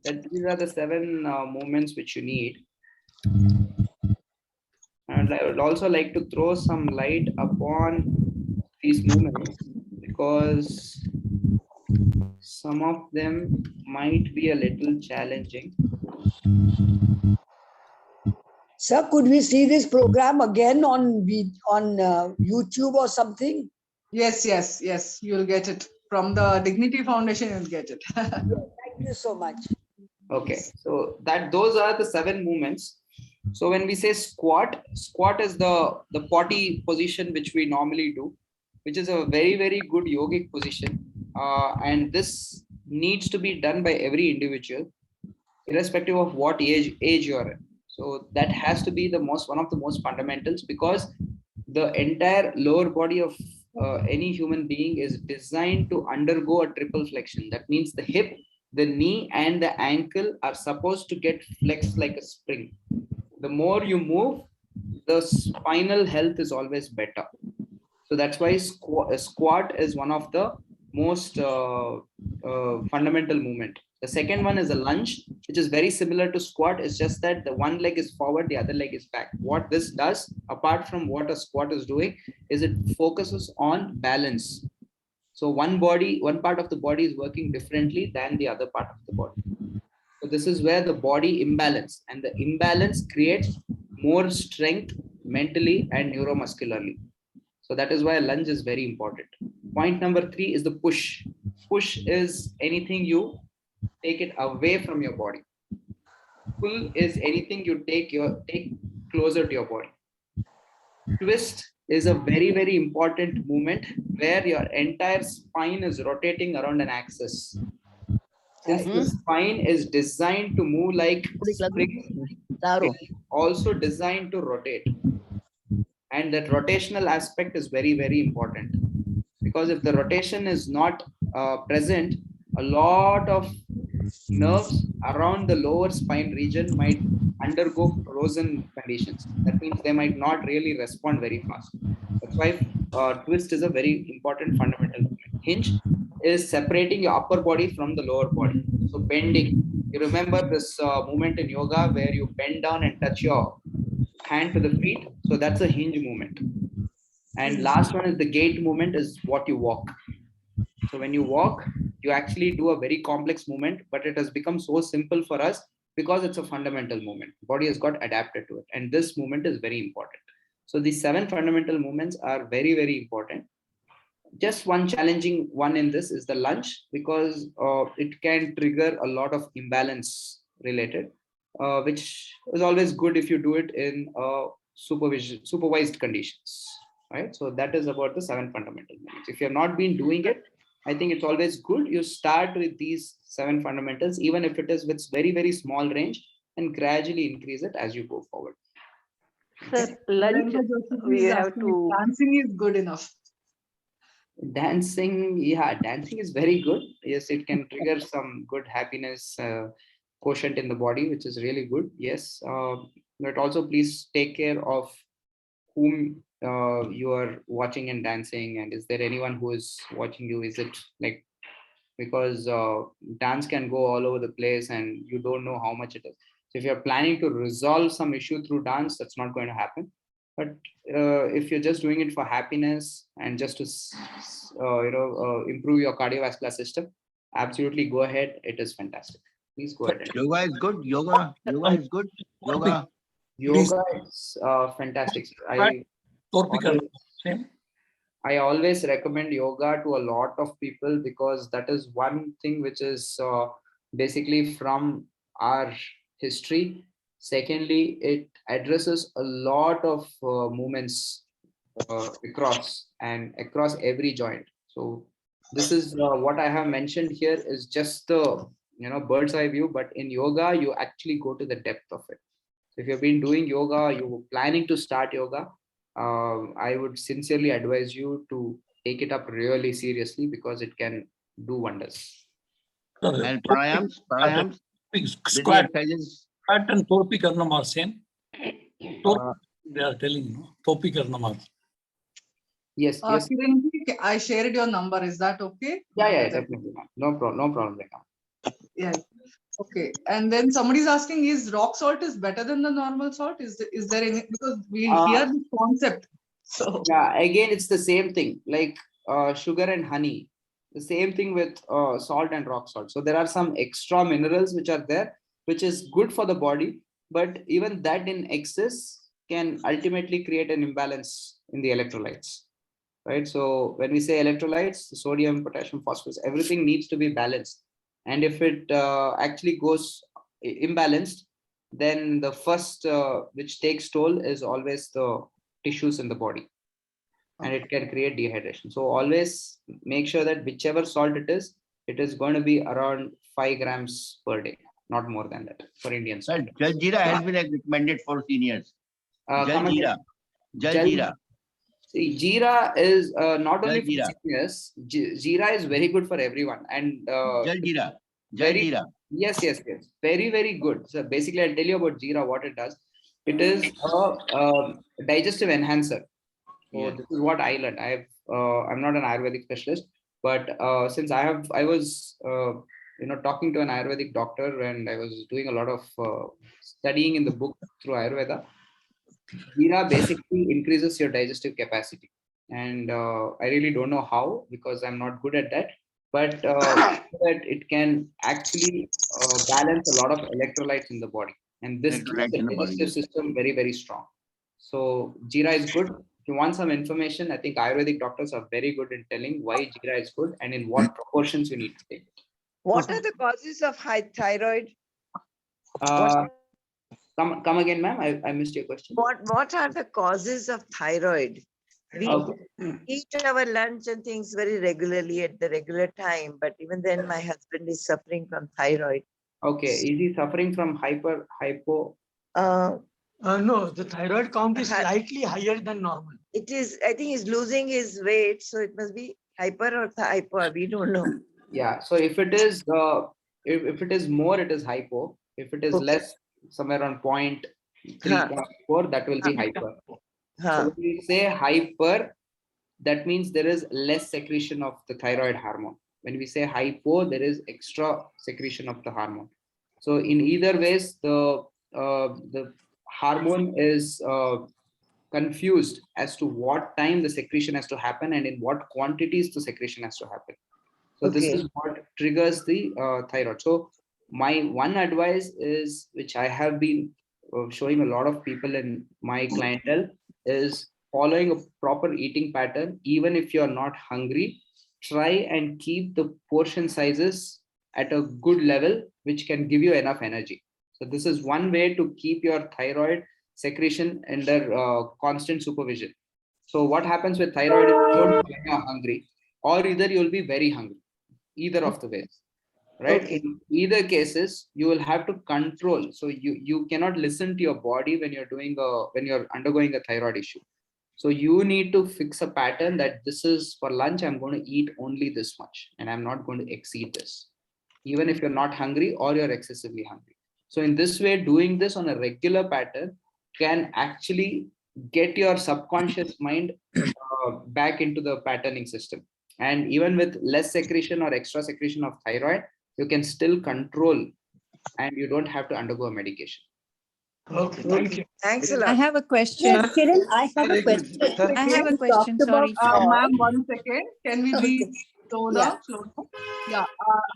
that these are the 7 movements which you need. And I would also like to throw some light upon these movements because some of them might be a little challenging. Sir, could we see this program again on YouTube or something? Yes. You'll get it from the Dignity Foundation. You'll get it. Thank you so much. Okay, so those are the 7 movements. So when we say squat is the potty position which we normally do, which is a very, very good yogic position. And this needs to be done by every individual, irrespective of what age you're in. So that has to be one of the most fundamentals, because the entire lower body of any human being is designed to undergo a triple flexion. That means the hip, the knee, and the ankle are supposed to get flexed like a spring. The more you move, the spinal health is always better. So that's why squat is one of the most fundamental movement. The second one is a lunge, which is very similar to squat. It's just that the one leg is forward, the other leg is back. What this does, apart from what a squat is doing, is it focuses on balance. So one part of the body is working differently than the other part of the body. So this is where the body imbalance, and the imbalance creates more strength mentally and neuromuscularly. So that is why lunge is very important. Point number 3 is the push. Push is anything you take it away from your body. Pull is anything you take closer to your body. Twist is a very, very important movement where your entire spine is rotating around an axis. Since the spine is designed to move like spring, it's also designed to rotate. And that rotational aspect is very, very important, because if the rotation is not present, a lot of nerves around the lower spine region might undergo frozen conditions. That means they might not really respond very fast. That's why twist is a very important fundamental movement. Hinge is separating your upper body from the lower body. So bending, you remember this movement in yoga where you bend down and touch your hand to the feet. So that's a hinge movement. And last one is the gait movement, is what you walk. So when you walk, you actually do a very complex movement, but it has become so simple for us because it's a fundamental movement. Body has got adapted to it. And this movement is very important. So these 7 fundamental movements are very, very important. Just one challenging one in this is the lunge, because it can trigger a lot of imbalance related, which is always good if you do it in supervised conditions, right? So that is about the 7 fundamental movements. If you have not been doing it, I think it's always good you start with these 7 fundamentals, even if it is with very, very small range, and gradually increase it as you go forward. Sir, lunge, we have to. Dancing is good enough. Dancing, yeah, dancing is very good. Yes, it can trigger some good happiness quotient in the body, which is really good. Yes, but also please take care of whom you are watching and dancing, and is there anyone who is watching you? Is it like, because dance can go all over the place and you don't know how much it is. So if you're planning to resolve some issue through dance, that's not going to happen. But if you're just doing it for happiness and just to improve your cardiovascular system, absolutely go ahead. It is fantastic. Please go ahead. Yoga is good. Yoga is good. Yoga is fantastic. I always recommend yoga to a lot of people, because that is one thing which is basically from our history. Secondly, it addresses a lot of movements across every joint. So this is what I have mentioned here is just the bird's eye view, but in yoga you actually go to the depth of it. So if you've been doing yoga, you're planning to start yoga, I would sincerely advise you to take it up really seriously, because it can do wonders. And pranayams, breathing Squat, exercises. squat and topi karna maar same. Uh, They are telling you, topi karna maar. yes, yes. Kiran, I shared your number. Is that okay? Yeah, definitely. No problem. Yeah. Okay. And then somebody's asking, is rock salt is better than the normal salt? Is there any, because we hear this concept. So Yeah, again, it's the same thing, like sugar and honey. The same thing with salt and rock salt. So there are some extra minerals which are there, which is good for the body, but even that in excess can ultimately create an imbalance in the electrolytes, right? So when we say electrolytes, sodium, potassium, phosphorus, everything needs to be balanced. And if it actually goes imbalanced, then the first which takes toll is always the tissues in the body, and it can create dehydration. So always make sure that whichever salt it is going to be around 5 grams per day, not more than that for Indians. Sir, Jaljeera has been recommended for seniors. Jaljeera. Jaljeera. See, Jeera is not only for Jaljeera. seniors. Jeera is very good for everyone, and Jaljeera. very, Jaljeera. yes, very good. So basically, I'll tell you about Jeera, what it does. It is a digestive enhancer. So Yes. this is what I learned. I'm not an Ayurvedic specialist, but since I was talking to an Ayurvedic doctor, and I was doing a lot of studying in the book through Ayurveda. Jeera basically increases your digestive capacity, and I really don't know how, because I'm not good at that. But that it can actually balance a lot of electrolytes in the body, and this keeps Electrolytes the in the body, digestive yes. system very strong. So Jeera is good. If you want some information, I think Ayurvedic doctors are very good in telling why Jeera is good and in what proportions you need to take it. What are the causes of high thyroid? Come again, ma'am. I missed your question. What are the causes of thyroid? We Okay. eat our lunch and things very regularly at the regular time, but even then my husband is suffering from thyroid. Okay. Is he suffering from hypo? No, the thyroid count is Hy- slightly higher than normal. It is, I think he's losing his weight, so it must be hyper or hypo. We don't know. Yeah. So if it is if it is more, it is hypo. If it is Okay. less, somewhere around 0.3.4, that will be hyper. So when we say hyper, that means there is less secretion of the thyroid hormone. When we say hypo, there is extra secretion of the hormone. So in either ways, the hormone is confused as to what time the secretion has to happen and in what quantities the secretion has to happen. So this Okay. is what triggers the thyroid. So my one advice is, which I have been showing a lot of people in my clientele, is following a proper eating pattern. Even if you're not hungry, try and keep the portion sizes at a good level, which can give you enough energy. So this is one way to keep your thyroid secretion under constant supervision. So what happens with thyroid is you don't when you're hungry, or either you'll be very hungry, either of the ways, right? Okay. In either cases, you will have to control. So you cannot listen to your body when you're undergoing a thyroid issue. So you need to fix a pattern that this is for lunch, I'm going to eat only this much, and I'm not going to exceed this, even if you're not hungry or you're excessively hungry. So in this way, doing this on a regular pattern can actually get your subconscious mind back into the patterning system. And even with less secretion or extra secretion of thyroid, you can still control, and you don't have to undergo a medication. Okay, thank you. Thanks a I lot. have a question. Yes, Kiran, I have a Very good. question. I have a You question. talked about Sorry. Ma'am, 1 second. Can we be slow down? Yeah.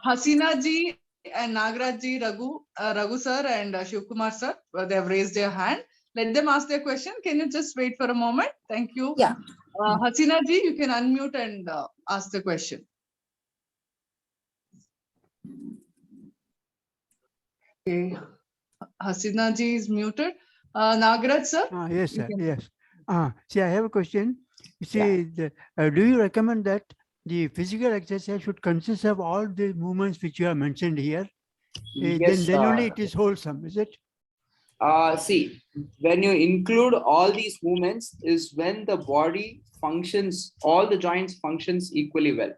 Hasina ji and Nagraj ji, Raghu sir and Shiv Kumar sir, they have raised their hand. Let them ask their question. Can you just wait for a moment? Thank you. Yeah. Hasina ji, you can unmute and ask the question. Okay. Hasina ji is muted. Nagraj sir? Yes, You sir. can- Yes. See, I have a question. You see, do you recommend that the physical exercise should consist of all the movements which you have mentioned here? Yes, Then only it is wholesome, is it? see, when you include all these movements is when the body functions, all the joints functions equally well.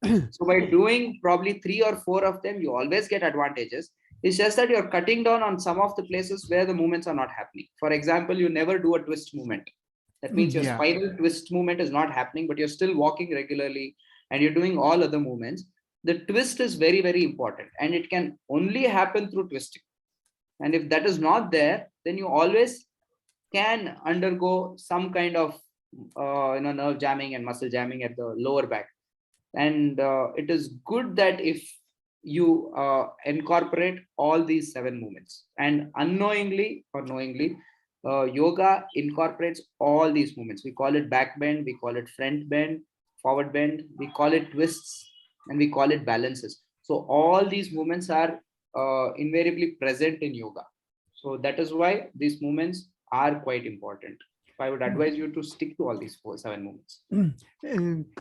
So by doing probably 3 or 4 of them, you always get advantages. It's just that you're cutting down on some of the places where the movements are not happening. For example, you never do a twist movement. That means your spinal twist movement is not happening, but you're still walking regularly and you're doing all other movements. The twist is very, very important, and it can only happen through twisting. And if that is not there, then you always can undergo some kind of nerve jamming and muscle jamming at the lower back. And it is good that if you incorporate all these 7 movements, and unknowingly or knowingly, yoga incorporates all these movements. We call it back bend, we call it front bend, forward bend, we call it twists, and we call it balances. So all these movements are invariably present in yoga. So that is why these movements are quite important. I would advise you to stick to all these 7 movements. Sir,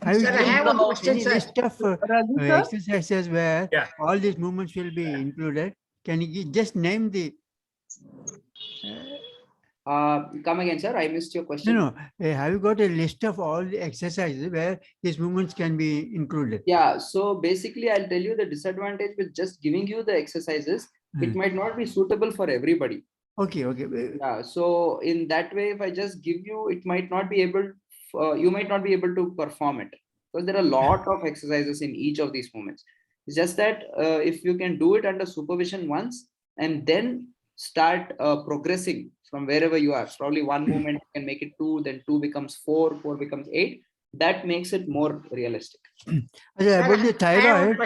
I have a question, sir. List of exercises where all these movements will be included. Can you just name the? Come again, sir. I missed your question. No. Have you got a list of all the exercises where these movements can be included? Yeah. So basically, I'll tell you the disadvantage with just giving you the exercises. It might not be suitable for everybody. Okay. Yeah. So in that way, if I just give you, it might not be able. You might not be able to perform it, because there are a lot of exercises in each of these movements. It's just that if you can do it under supervision once and then start progressing from wherever you are. Probably one movement can make it 2, then 2 becomes 4, 4 becomes 8. That makes it more realistic. About the thyroid,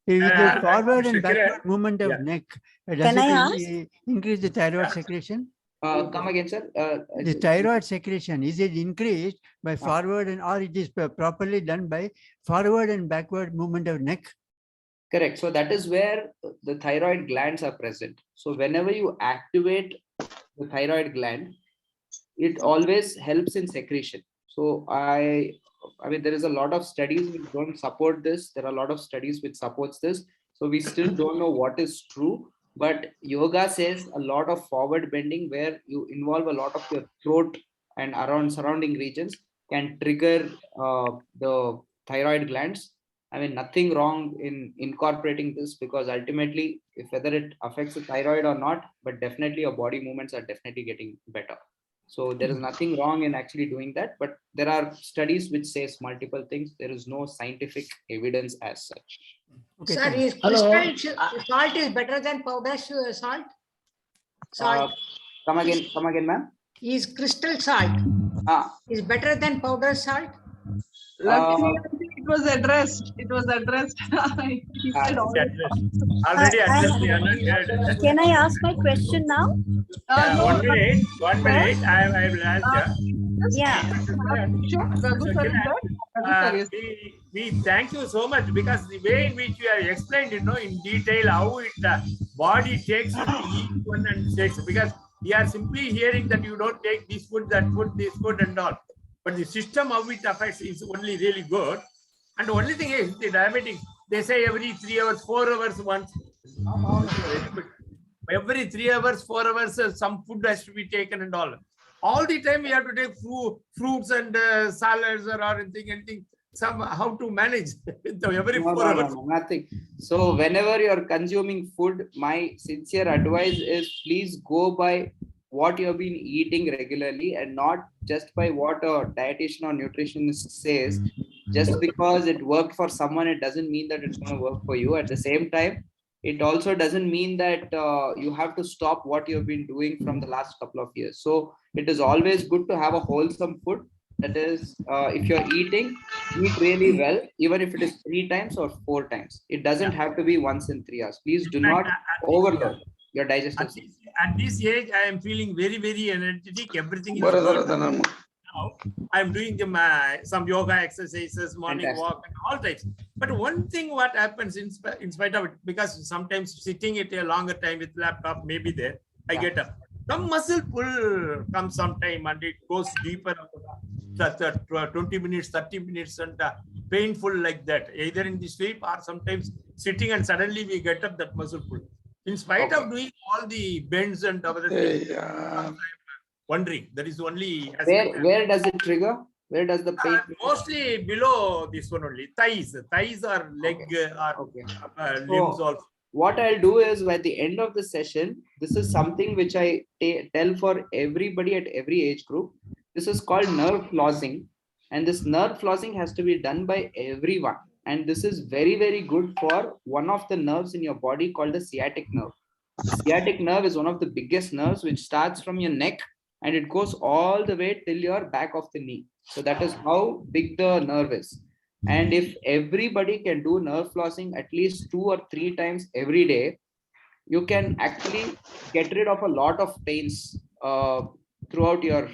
the forward and backward movement of neck, does it increase the thyroid secretion? Come again, sir. The thyroid secretion, is it increased by forward or it is properly done by forward and backward movement of neck? Correct. So that is where the thyroid glands are present. So whenever you activate the thyroid gland, it always helps in secretion. So I mean, there is a lot of studies which don't support this. There are a lot of studies which supports this. So we still don't know what is true. But yoga says a lot of forward bending where you involve a lot of your throat and around surrounding regions can trigger the thyroid glands. I mean, nothing wrong in incorporating this, because ultimately, if whether it affects the thyroid or not, but definitely your body movements are definitely getting better. So there is nothing wrong in actually doing that, but there are studies which says multiple things. There is no scientific evidence as such. Okay, sir, is crystal salt is better than powder salt? Come again, ma'am. Is crystal salt is better than powder salt? Luckily, it was addressed. It was addressed. He said already addressed. Can I ask my question now? No, 1 minute. 1 minute. I will answer. We thank you so much, because the way in which you have explained, in detail how it body takes you to each one and takes, because we are simply hearing that you don't take this food, that food, this food and all. But the system how it affects is only really good. And the only thing is the diabetics, they say every 3 hours, 4 hours once. Every 3 hours, 4 hours, some food has to be taken and all. All the time we have to take fruits and salads or anything. How to manage every 4 hours. No, nothing. So whenever you are consuming food, my sincere advice is please go by what you have been eating regularly and not just by what a dietitian or nutritionist says. Just because it worked for someone, it doesn't mean that it's going to work for you. At the same time, it also doesn't mean that you have to stop what you've been doing from the last couple of years. So it is always good to have a wholesome food. That is, if you're eating, eat really well, even if it is 3 times or 4 times. It doesn't have to be once in 3 hours. Please do not overload your digestive system. At this age, I am feeling very, very energetic. Everything is good. Now, I'm doing some yoga exercises, morning walk and all types. But one thing what happens in spite of it, because sometimes sitting at a longer time with laptop, maybe there, I get up. Some muscle pull comes sometime and it goes deeper, 20 minutes, 30 minutes and painful like that, either in the sleep or sometimes sitting and suddenly we get up that muscle pull. In spite of doing all the bends and other things, I'm wondering, that is only... Where does it trigger? Where does the pain? Mostly below this one only, thighs or leg or limbs So, also. what I'll do is by the end of the session, this is something which I tell for everybody at every age group. This is called nerve flossing, and this nerve flossing has to be done by everyone. And this is very, very good for one of the nerves in your body called the sciatic nerve. The sciatic nerve is one of the biggest nerves which starts from your neck and it goes all the way till your back of the knee. So that is how big the nerve is. And if everybody can do nerve flossing at least 2 or 3 times every day, you can actually get rid of a lot of pains throughout your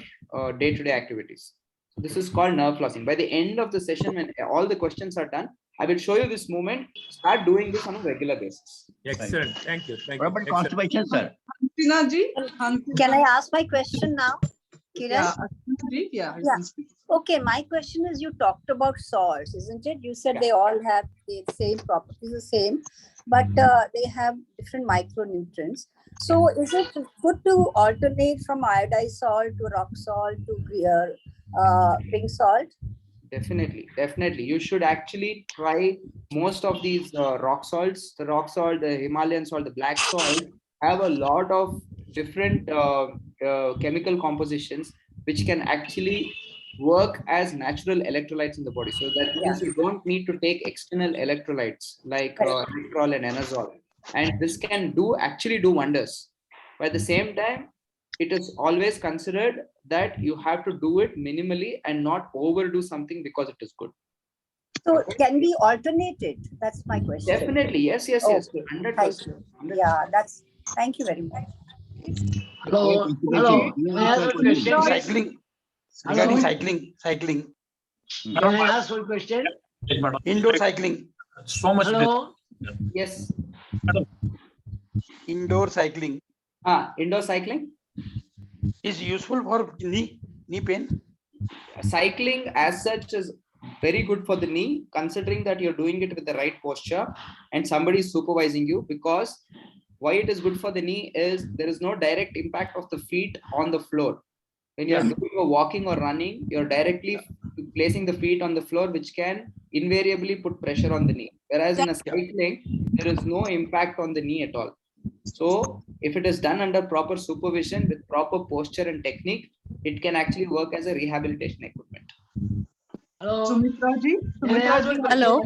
day-to-day activities. So this is called nerve flossing. By the end of the session, when all the questions are done, I will show you this movement. Start doing this on a regular basis. Excellent. Thank you. Thank What you. about constipation, sir? Hansina ji? Can I ask my question now? Kiran? Yeah, Hansina ji, yeah. you Yeah. can speak. Okay, my question is, you talked about salts, isn't it? You said they all have the same properties, the same, but they have different micronutrients. So is it good to alternate from iodized salt to rock salt to pink salt? Definitely. You should actually try most of these rock salts. The rock salt, the Himalayan salt, the black salt have a lot of different chemical compositions which can actually work as natural electrolytes in the body. So that means you don't need to take external electrolytes like electrol and anisole. And this can actually do wonders. But at the same time, it is always considered that you have to do it minimally and not overdo something because it is good. So can we alternate it? That's my question. Definitely. Yes. Okay. 100%. Thank you. Yeah, thank you very much. Hello. I have a question. Cycling. Regarding cycling. Can I ask one question? Indoor cycling. So much. Hello. Yes. Indoor cycling. Indoor cycling is useful for knee pain. Cycling as such is very good for the knee, considering that you're doing it with the right posture and somebody is supervising you. Because why it is good for the knee is there is no direct impact of the feet on the floor. When you're doing a walking or running, you're directly placing the feet on the floor, which can invariably put pressure on the knee. Whereas in a cycling, there is no impact on the knee at all. So if it is done under proper supervision with proper posture and technique, it can actually work as a rehabilitation equipment. Hello. Sumitra ji? Hello.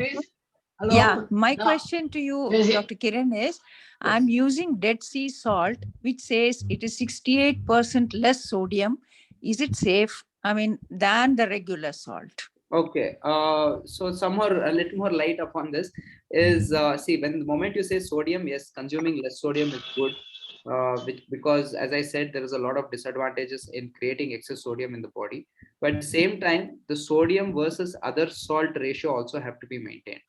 Hello. Yeah, my question to you, Dr. Kiran, is I'm using Dead Sea salt, which says it is 68% less sodium. Is it safe? I mean, than the regular salt? Okay, so somehow a little more light upon this is, see, when the moment you say sodium, yes, consuming less sodium is good, because as I said, there is a lot of disadvantages in creating excess sodium in the body. But at the same time, the sodium versus other salt ratio also have to be maintained.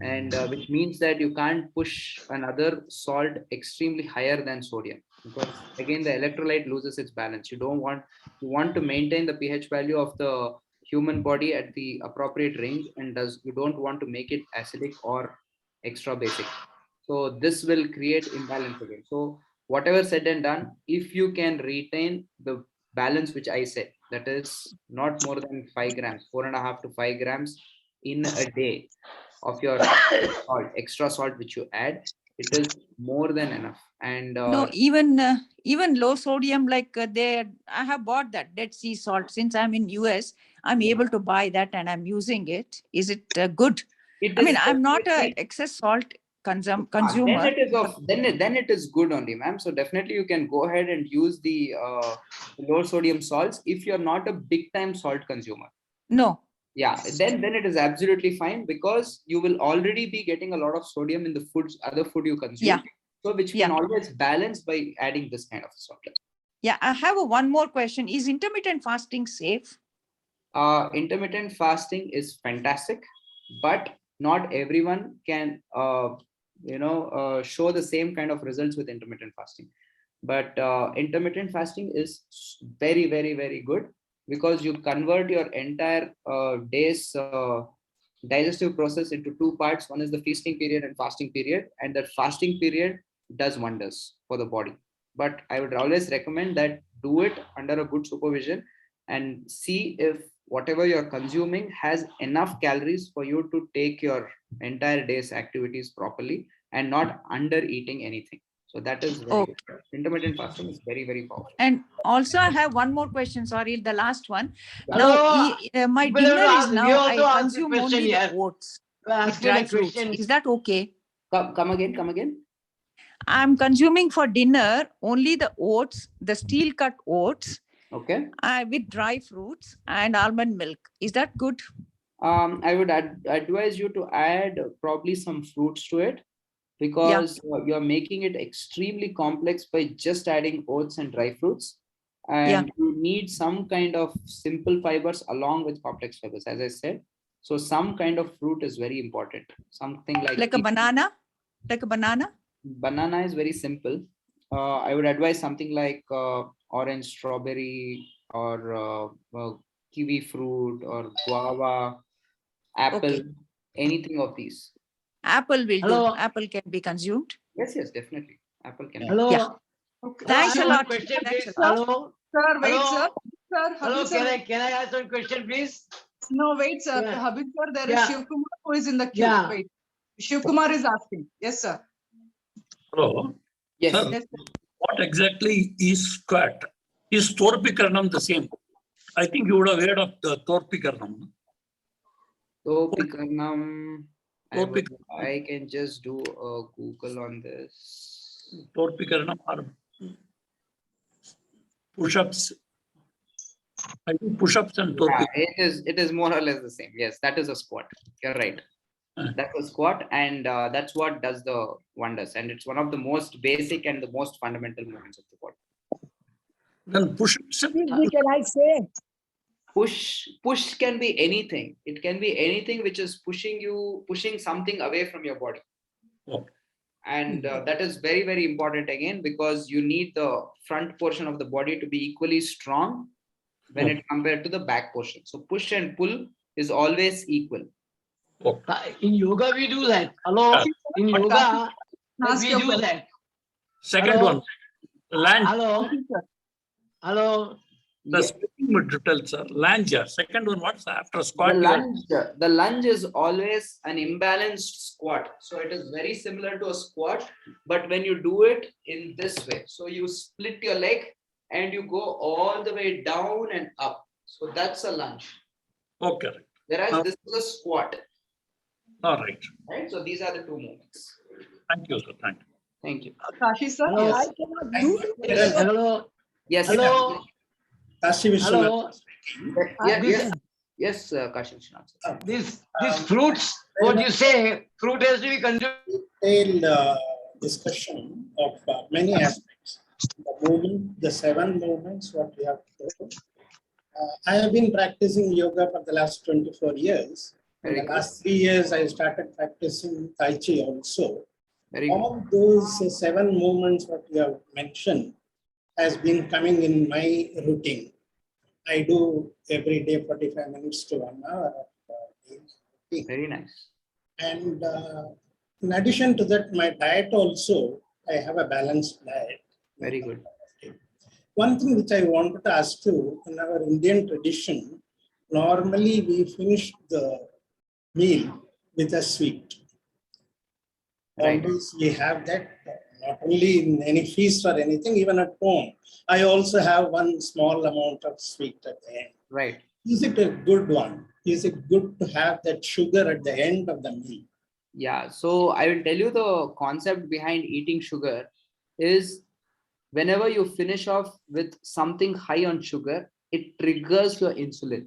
And which means that you can't push another salt extremely higher than sodium, because again, the electrolyte loses its balance. You want to maintain the pH value of the human body at the appropriate range, and you don't want to make it acidic or extra basic. So this will create imbalance again. So whatever said and done, if you can retain the balance which I said, that is not more than 5 grams, 4.5 to 5 grams in a day of your salt, extra salt which you add, it is more than enough. And no, even low sodium, like I have bought that Dead Sea salt. Since I'm in US, I'm able to buy that and I'm using it. Is it good? I mean, I'm not an excess salt consumer. Then it is good only, ma'am. So definitely you can go ahead and use the low sodium salts if you're not a big time salt consumer. No. Yeah, then it is absolutely fine, because you will already be getting a lot of sodium in the other food you consume. Yeah. So which can always balance by adding this kind of salt. Yeah, I have one more question. Is intermittent fasting safe? Intermittent fasting is fantastic, but not everyone can show the same kind of results with intermittent fasting. But intermittent fasting is very, very, very good, because you convert your entire day's digestive process into 2 parts. One is the feasting period and fasting period, and that fasting period does wonders for the body. But I would always recommend that do it under a good supervision and see if whatever you're consuming has enough calories for you to take your entire day's activities properly and not under eating anything. So that is very good. Intermittent fasting is very, very powerful. And also I have one more question. Sorry, the last one. Hello, Now, my people dinner have is asked- we now, also I asked the consume question only here. the oats We're with asking a dry fruits. question. Is that okay? Come again. I'm consuming for dinner only the oats, the steel cut oats, Okay. with dry fruits and almond milk. Is that good? I would advise you to add probably some fruits to it, because you're making it extremely complex by just adding oats and dry fruits. And you need some kind of simple fibers along with complex fibers, as I said. So some kind of fruit is very important. Something like a banana? Like a banana? Banana is very simple. I would advise something like orange, strawberry, or kiwi fruit, or guava, apple, anything of these. Apple will do. Apple can be consumed. Yes, definitely. Apple can. Hello. Yeah. Okay. Thanks a lot. Question, Thanks please. a lot. Hello. Sir, wait, Hello. sir. Sir, Hello. Habib, Can I ask one question, please? No, wait, sir. Yeah. Habib, sir, there is Yeah. Shiv Kumar who is in the queue. Yeah. Wait. Shiv Kumar is asking. Yes, sir. Hello. Yes. Sir, Yes, sir. what exactly is squat? Is Torpikarnam the same? I think you would have heard of the Torpikarnam. Torpikarnam. I can just do a Google on this. Torpikarnam are push-ups. I do push-ups and Torpikarnam. It is more or less the same. Yes, that is a squat. You're right. That's a squat, and that's what does the wonders. And it's one of the most basic and the most fundamental movements of the body. Then push-ups. Can I say? Push can be anything. It can be anything which is pushing something away from your body. Oh. And that is very, very important again, because you need the front portion of the body to be equally strong when it compared to the back portion. So push and pull is always equal. In yoga, we do that. Hello. In yoga, we do that. Second one, lunge. Hello. Hello. The spinning would tell, sir. Lunge. Second one, what's after squat? The lunge is always an imbalanced squat. So it is very similar to a squat, but when you do it in this way, so you split your leg and you go all the way down and up. So that's a lunge. Okay. Whereas this is a squat. All right. Right. So these are the two movements. Thank you, sir. Thank you. Kashi, sir. Hello. Yes. I cannot do it. Yes. Hello. Yes. Hello. Hello. Yes, Kashi Vishwanath. These fruits, what you say, fruit has to be consumed. Detailed discussion of many aspects. The 7 movements, what we have told. I have been practicing yoga for the last 24 years. In the last 3 years, I started practicing Tai Chi also. All those 7 movements, what you have mentioned, has been coming in my routine. I do every day 45 minutes to 1 hour. Very nice. And in addition to that, my diet also, I have a balanced diet. Very good. One thing which I wanted to ask you, in our Indian tradition, normally we finish the meal with a sweet. Right. Always we have that, not only in any feast or anything, even at home. I also have one small amount of sweet at the end. Right. Is it a good one? Is it good to have that sugar at the end of the meal? Yeah. So I will tell you the concept behind eating sugar is whenever you finish off with something high on sugar, it triggers your insulin.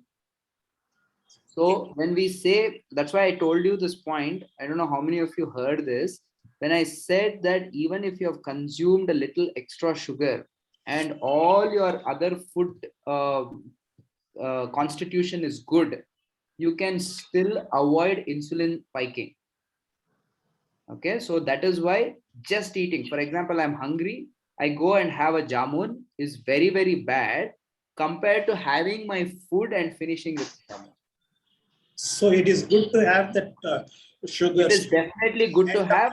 So when we say, that's why I told you this point, I don't know how many of you heard this, when I said that even if you have consumed a little extra sugar and all your other food constitution is good, you can still avoid insulin spiking. Okay, so that is why just eating, for example, I'm hungry, I go and have a jamun is very, very bad compared to having my food and finishing with jamun. So it is good to have that sugar. It is definitely good to have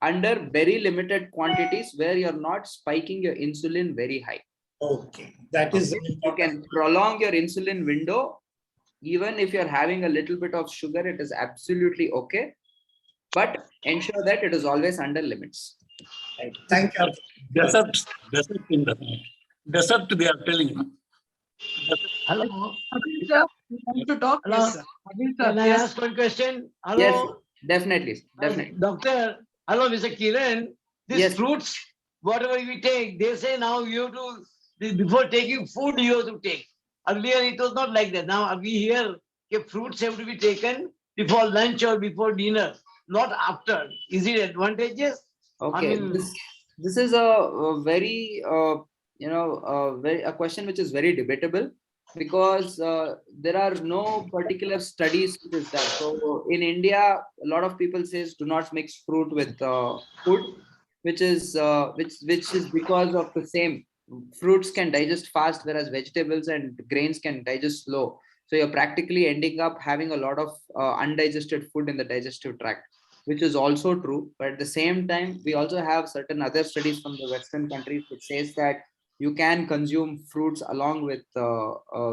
under very limited quantities where you're not spiking your insulin very high. Okay, that is you can prolong your insulin window even if you're having a little bit of sugar, it is absolutely okay, but ensure that it is always under limits. Right. Thank you. Desert in the desert, they are telling. Hello. Sir, you want to talk? Hello. Yes, sir. Can I Yes. ask one question? Hello. Yes, definitely. Doctor, hello, Mr. Kiran. These Yes. fruits, whatever we take, they say now you have to, before taking food, you have to take. Earlier, it was not like that. Now we hear that fruits have to be taken before lunch or before dinner, not after. Is it advantageous? Okay, I mean, this is a very a question which is very debatable, because there are no particular studies to this done. So in India, a lot of people says do not mix fruit with food, which is because of the same. Fruits can digest fast, whereas vegetables and grains can digest slow. So you're practically ending up having a lot of undigested food in the digestive tract, which is also true. But at the same time, we also have certain other studies from the Western countries which says that you can consume fruits along with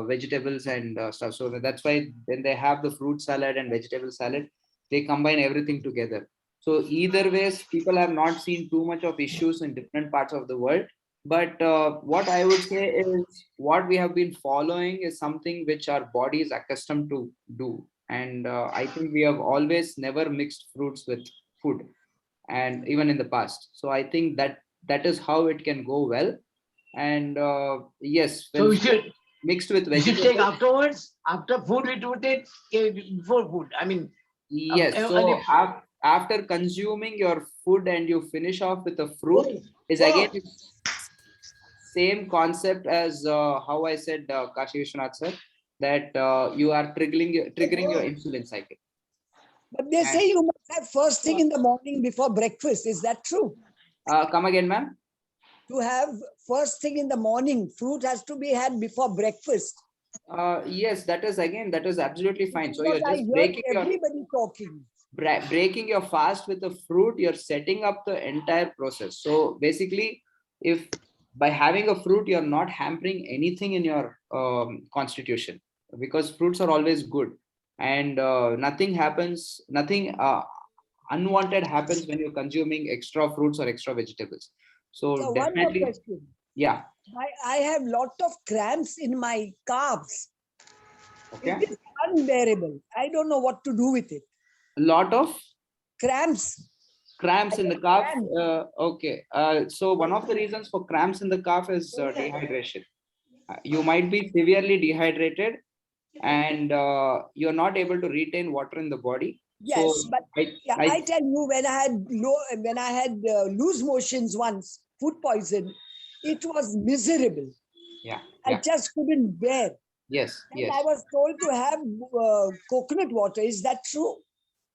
vegetables and stuff. So that's why when they have the fruit salad and vegetable salad, they combine everything together. So either ways, people have not seen too much of issues in different parts of the world. But what I would say is what we have been following is something which our body is accustomed to do. And I think we have always never mixed fruits with food, and even in the past. So I think that is how it can go well. And yes, so we when should mixed with we should take vegetables. afterwards, after food, we do take before food. I mean, Yes. So after consuming your food and you finish off with a fruit, is again same concept as how I said, Kashi Vishwanath sir, that you are triggering your insulin cycle. But they say you must have first thing in the morning before breakfast. Is that true? Come again, ma'am. To have first thing in the morning, fruit has to be had before breakfast. Yes, that is absolutely fine. So Because you're I just heard everybody talking. breaking your fast with a fruit. You're setting up the entire process. So basically, if by having a fruit, you're not hampering anything in your constitution, because fruits are always good, and nothing unwanted happens when you're consuming extra fruits or extra vegetables. So One more definitely, question. yeah. I have lot of cramps in my calves. Okay. It is unbearable. I don't know what to do with it. A lot of cramps in the calf. Okay. So one of the reasons for cramps in the calf is dehydration. You might be severely dehydrated, and you're not able to retain water in the body. Yes, so but I tell you, when I had loose motions once, food poison, it was miserable. Yeah. I just couldn't bear. Yes. And Yes. I was told to have coconut water. Is that true?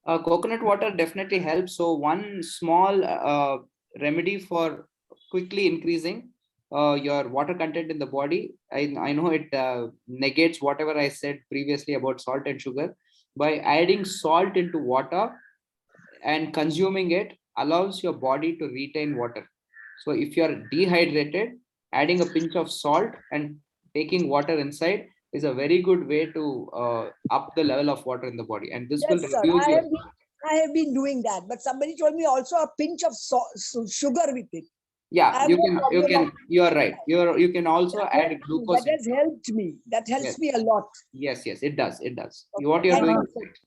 Coconut water definitely helps. So one small remedy for quickly increasing your water content in the body. I know it negates whatever I said previously about salt and sugar. By adding salt into water and consuming it allows your body to retain water. So if you are dehydrated, adding a pinch of salt and taking water inside is a very good way to up the level of water in the body, and this will Yes, sir. reduce your. I have been doing that, but somebody told me also a pinch of sugar with it. Yeah, you are right. You can also add glucose. That has helped me. That helps me a lot. Yes, it does. What you're doing is right.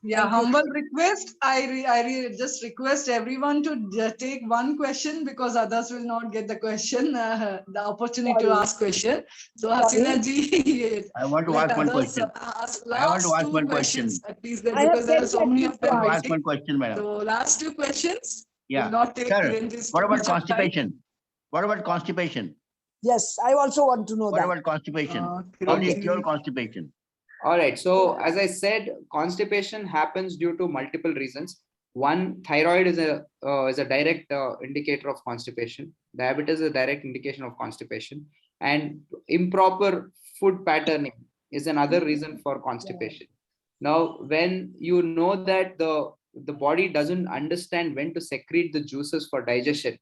Yeah, humble request. I just request everyone to take one question, because others will not get the question, the opportunity to ask question. So Hasina ji, I want to ask one question. I want to ask one question. At least because there are so many of them I want to ask waiting. one question, madam. So last two questions. Yeah. Will not take Sir, Kiranji's what too about much of time. constipation? What about constipation? Yes, I also want to know What that. about constipation? How do you cure constipation? All right. So as I said, constipation happens due to multiple reasons. One, thyroid is a direct indicator of constipation. Diabetes is a direct indication of constipation, and improper food patterning is another reason for constipation. Now, when you know that the body doesn't understand when to secrete the juices for digestion,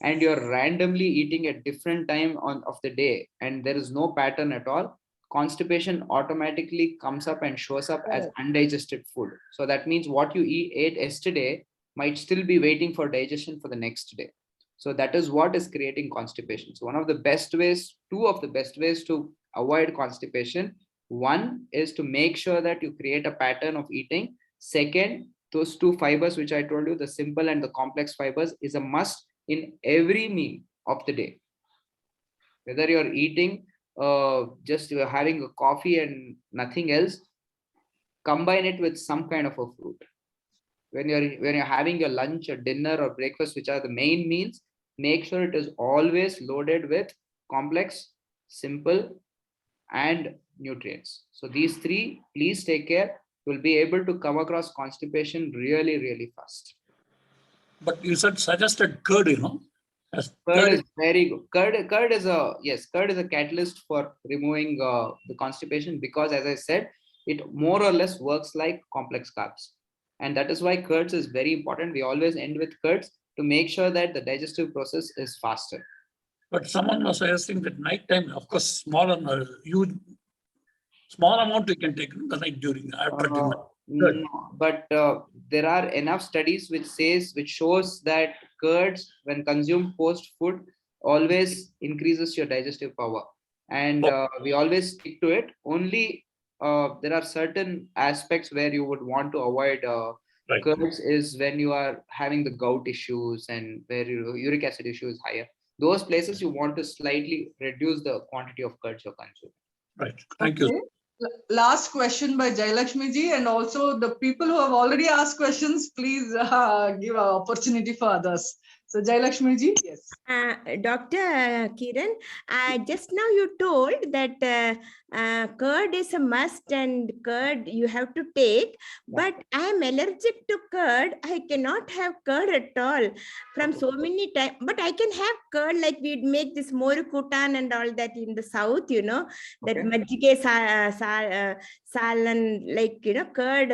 and you're randomly eating at different time of the day, and there is no pattern at all, constipation automatically comes up and shows up as undigested food. So that means what you ate yesterday might still be waiting for digestion for the next day. So that is what is creating constipation. So one of the best ways, two of the best ways to avoid constipation, one is to make sure that you create a pattern of eating. Second, those two fibers which I told you, the simple and the complex fibers, is a must in every meal of the day. Whether you're eating, just you're having a coffee and nothing else, combine it with some kind of a fruit. When you're having your lunch or dinner or breakfast, which are the main meals, make sure it is always loaded with complex, simple, and nutrients. So these three, please take care. You'll be able to come across constipation really, really fast. But you said suggested curd, Curd is very good. Curd is a catalyst for removing the constipation, because as I said, it more or less works like complex carbs. And that is why curds is very important. We always end with curds to make sure that the digestive process is faster. But someone was suggesting that nighttime, of course, small amount you can take in the night during after dinner. No, but there are enough studies which shows that curds, when consumed post food, always increases your digestive power, and we always stick to it. Only there are certain aspects where you would want to avoid curds, is when you are having the gout issues and where your uric acid issue is higher. Those places you want to slightly reduce the quantity of curds you're consuming. Right. Thank you. Last question by Jayalakshmi ji, and also the people who have already asked questions, please give an opportunity for others. So Jayalakshmi ji, yes. Dr. Kiran, just now you told that curd is a must and curd you have to take, but I am allergic to curd. I cannot have curd at all from so many times, but I can have curd, like we'd make this morukutan and all that in the south, that majjige salan, like, curd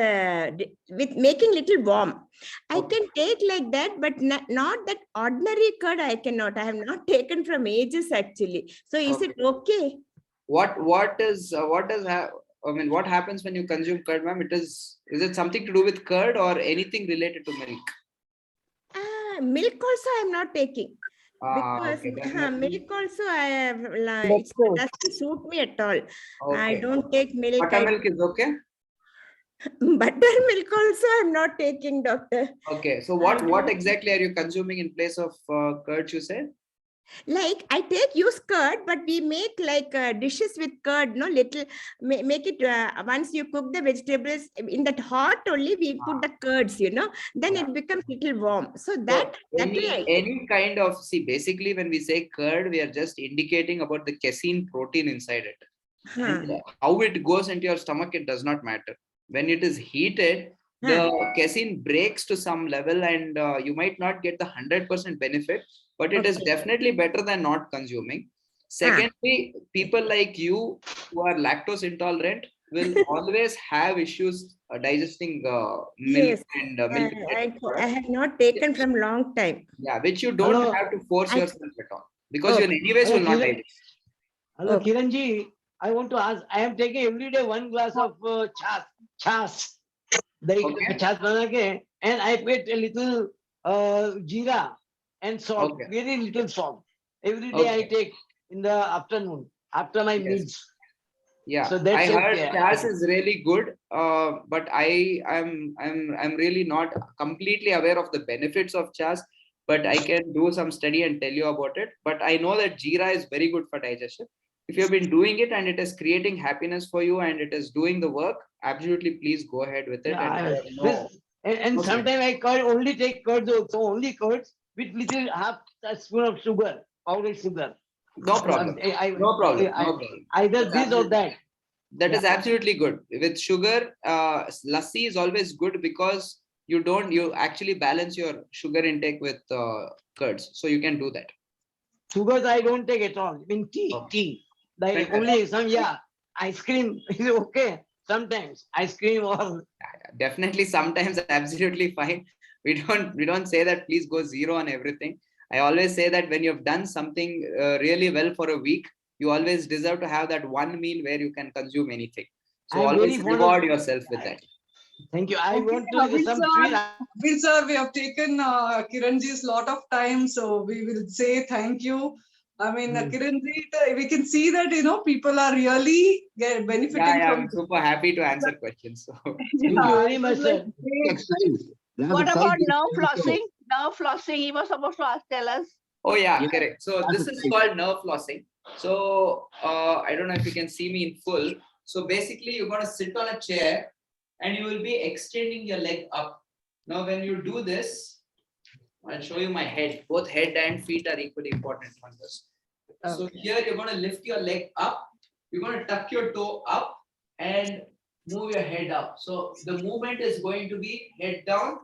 with making little warm. I can take like that, but not that ordinary curd. I cannot. I have not taken from ages actually. So is it okay? What happens when you consume curd, ma'am? Is it something to do with curd or anything related to milk? Milk also I am not taking. Because milk also I have, it doesn't suit me at all. I don't take milk. Buttermilk is okay? Buttermilk also I'm not taking, doctor. Okay, so what exactly are you consuming in place of curd, you said? Like I use curd, but we make like dishes with curd, little, make it once you cook the vegetables in that hot only, we put the curds, then it becomes little warm. So that any kind of, basically when we say curd, we are just indicating about the casein protein inside it. And how it goes into your stomach, it does not matter. When it is heated, the casein breaks to some level, and you might not get the 100% benefit, but it is definitely better than not consuming. Secondly, people like you who are lactose intolerant will always have issues digesting milk and milk. I have not taken from long time. Yeah, which you don't have to force yourself at all, because you anyways will not digest. Hello, Kiranji. I want to ask, I am taking every day 1 glass of chas. Chas banake, and I put a little jeera and salt, very little salt. Every day I take in the afternoon after my meals. Yeah, so that's I heard chas is really good, but I'm really not completely aware of the benefits of chas. But I can do some study and tell you about it. But I know that jeera is very good for digestion. If you've been doing it and it is creating happiness for you and it is doing the work, absolutely, please go ahead with it. And sometimes I only take curds also, only curds with little half a spoon of sugar, powdered sugar. No problem. No problem. Either this or that. That is absolutely good. With sugar, lassi is always good because you actually balance your sugar intake with curds. So you can do that. Sugars I don't take at all. I mean tea. Like only some, ice cream is okay. Sometimes ice cream or definitely sometimes absolutely fine. We don't say that please go zero on everything. I always say that when you've done something really well for a week, You always deserve to have that one meal where you can consume anything. So I'm always very fond of- reward yourself with that. Thank you. I Okay, want to Abir some sir, sweet. Abir sir, we have taken Kiranji's lot of time, so we will say thank you. I mean, Kiranji, we can see that, you know, people are really benefiting Yeah, from I'm super happy to answer questions. So. Thank you very much, sir. What about nerve flossing? Nerve flossing, he was supposed to tell us. Oh yeah, correct. So this is called nerve flossing. So I don't know if you can see me in full. So basically you're going to sit on a chair and you will be extending your leg up. Now when you do this, I'll show you my head. Both head and feet are equally important on this. So here you're going to lift your leg up. You're going to tuck your toe up and move your head up. So the movement is going to be head down,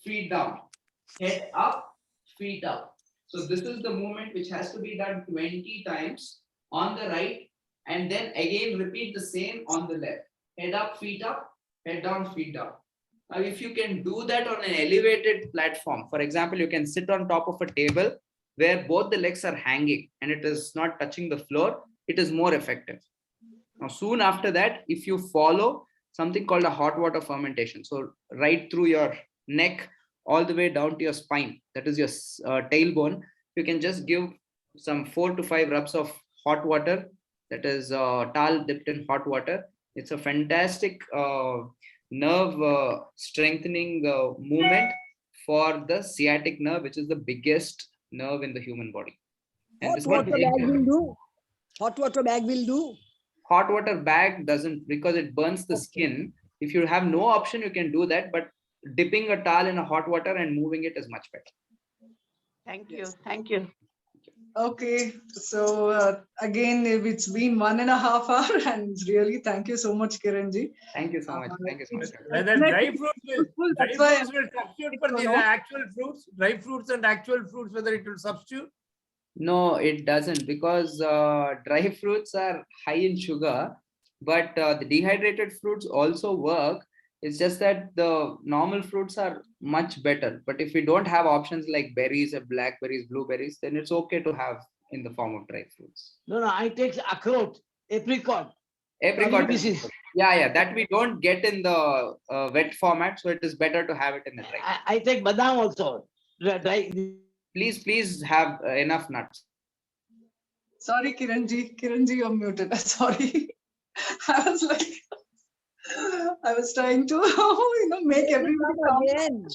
feet down, head up, feet up. So this is the movement which has to be done 20 times on the right, and then again repeat the same on the left. Head up, head down, feet down. Now if you can do that on an elevated platform, for example, you can sit on top of a table where both the legs are hanging and it is not touching the floor, it is more effective. Now soon after that, if you follow something called a hot water fermentation, so right through your neck all the way down to your spine, that is your tailbone, you can just give some 4 to 5 rubs of hot water, that is tal dipped in hot water. It's a fantastic nerve strengthening movement for the sciatic nerve, which is the biggest nerve in the human body. And Hot this one water bag will do. Hot water bag will do. Hot water bag doesn't, because it burns the skin. If you have no option, you can do that, but dipping a towel in a hot water and moving it is much better. Thank you. Thank you. Okay, so again, it's been 1.5 hours, and really thank you so much, Kiranji. Thank you so much. Thank you so much. Whether dry fruits will substitute for these actual fruits, dry fruits and actual fruits, whether it will substitute? No, it doesn't, because dry fruits are high in sugar, but the dehydrated fruits also work. It's just that the normal fruits are much better. But if we don't have options like berries, blackberries, blueberries, then it's okay to have in the form of dry fruits. No, I take akhrot, apricot. Apricot. Yeah, that we don't get in the wet format, so it is better to have it in the dry. I take badam also. Dry. Please have enough nuts. Sorry, Kiranji, you're muted. Sorry. I was like, I was trying to, make everybody again.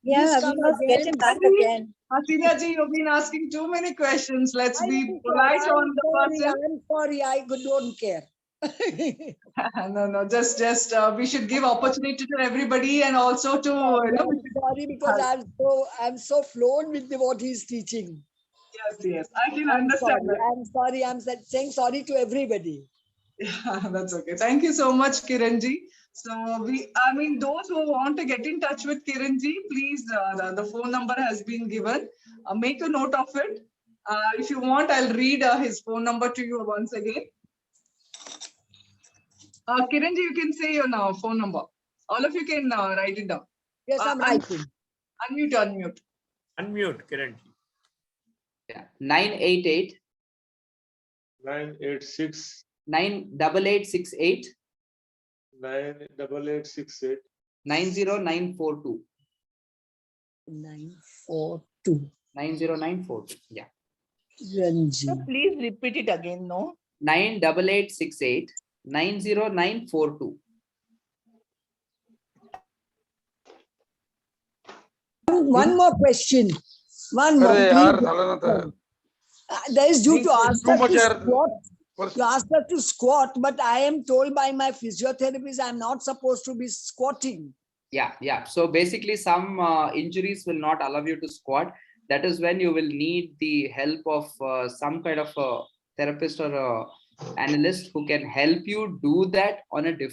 Yeah, we must get him back again. Hasina ji, you've been asking too many questions. Let's be polite on the person. I'm sorry, I don't care. No, just we should give opportunity to everybody, and also to I'm sorry, because I'm so flown with what he's teaching. Yes, I can understand. I'm sorry. I'm saying sorry to everybody. Yeah, that's okay. Thank you so much, Kiranji. So those who want to get in touch with Kiranji, please, the phone number has been given. Make a note of it. If you want, I'll read his phone number to you once again. Kiranji, you can say your phone number. All of you can write it down. Yes, I'm writing. Unmute. Unmute, Kiranji. Yeah, 988 986 98868 98868 90942 942 90942. Yeah. So please repeat it again, no? 98868 90942. One more question. One more. There is due to ask her to squat. You asked her to squat, but I am told by my physiotherapist I'm not supposed to be squatting. Yeah. So basically, some injuries will not allow you to squat. That is when you will need the help of some kind of a therapist or a analyst who can help you do that on a different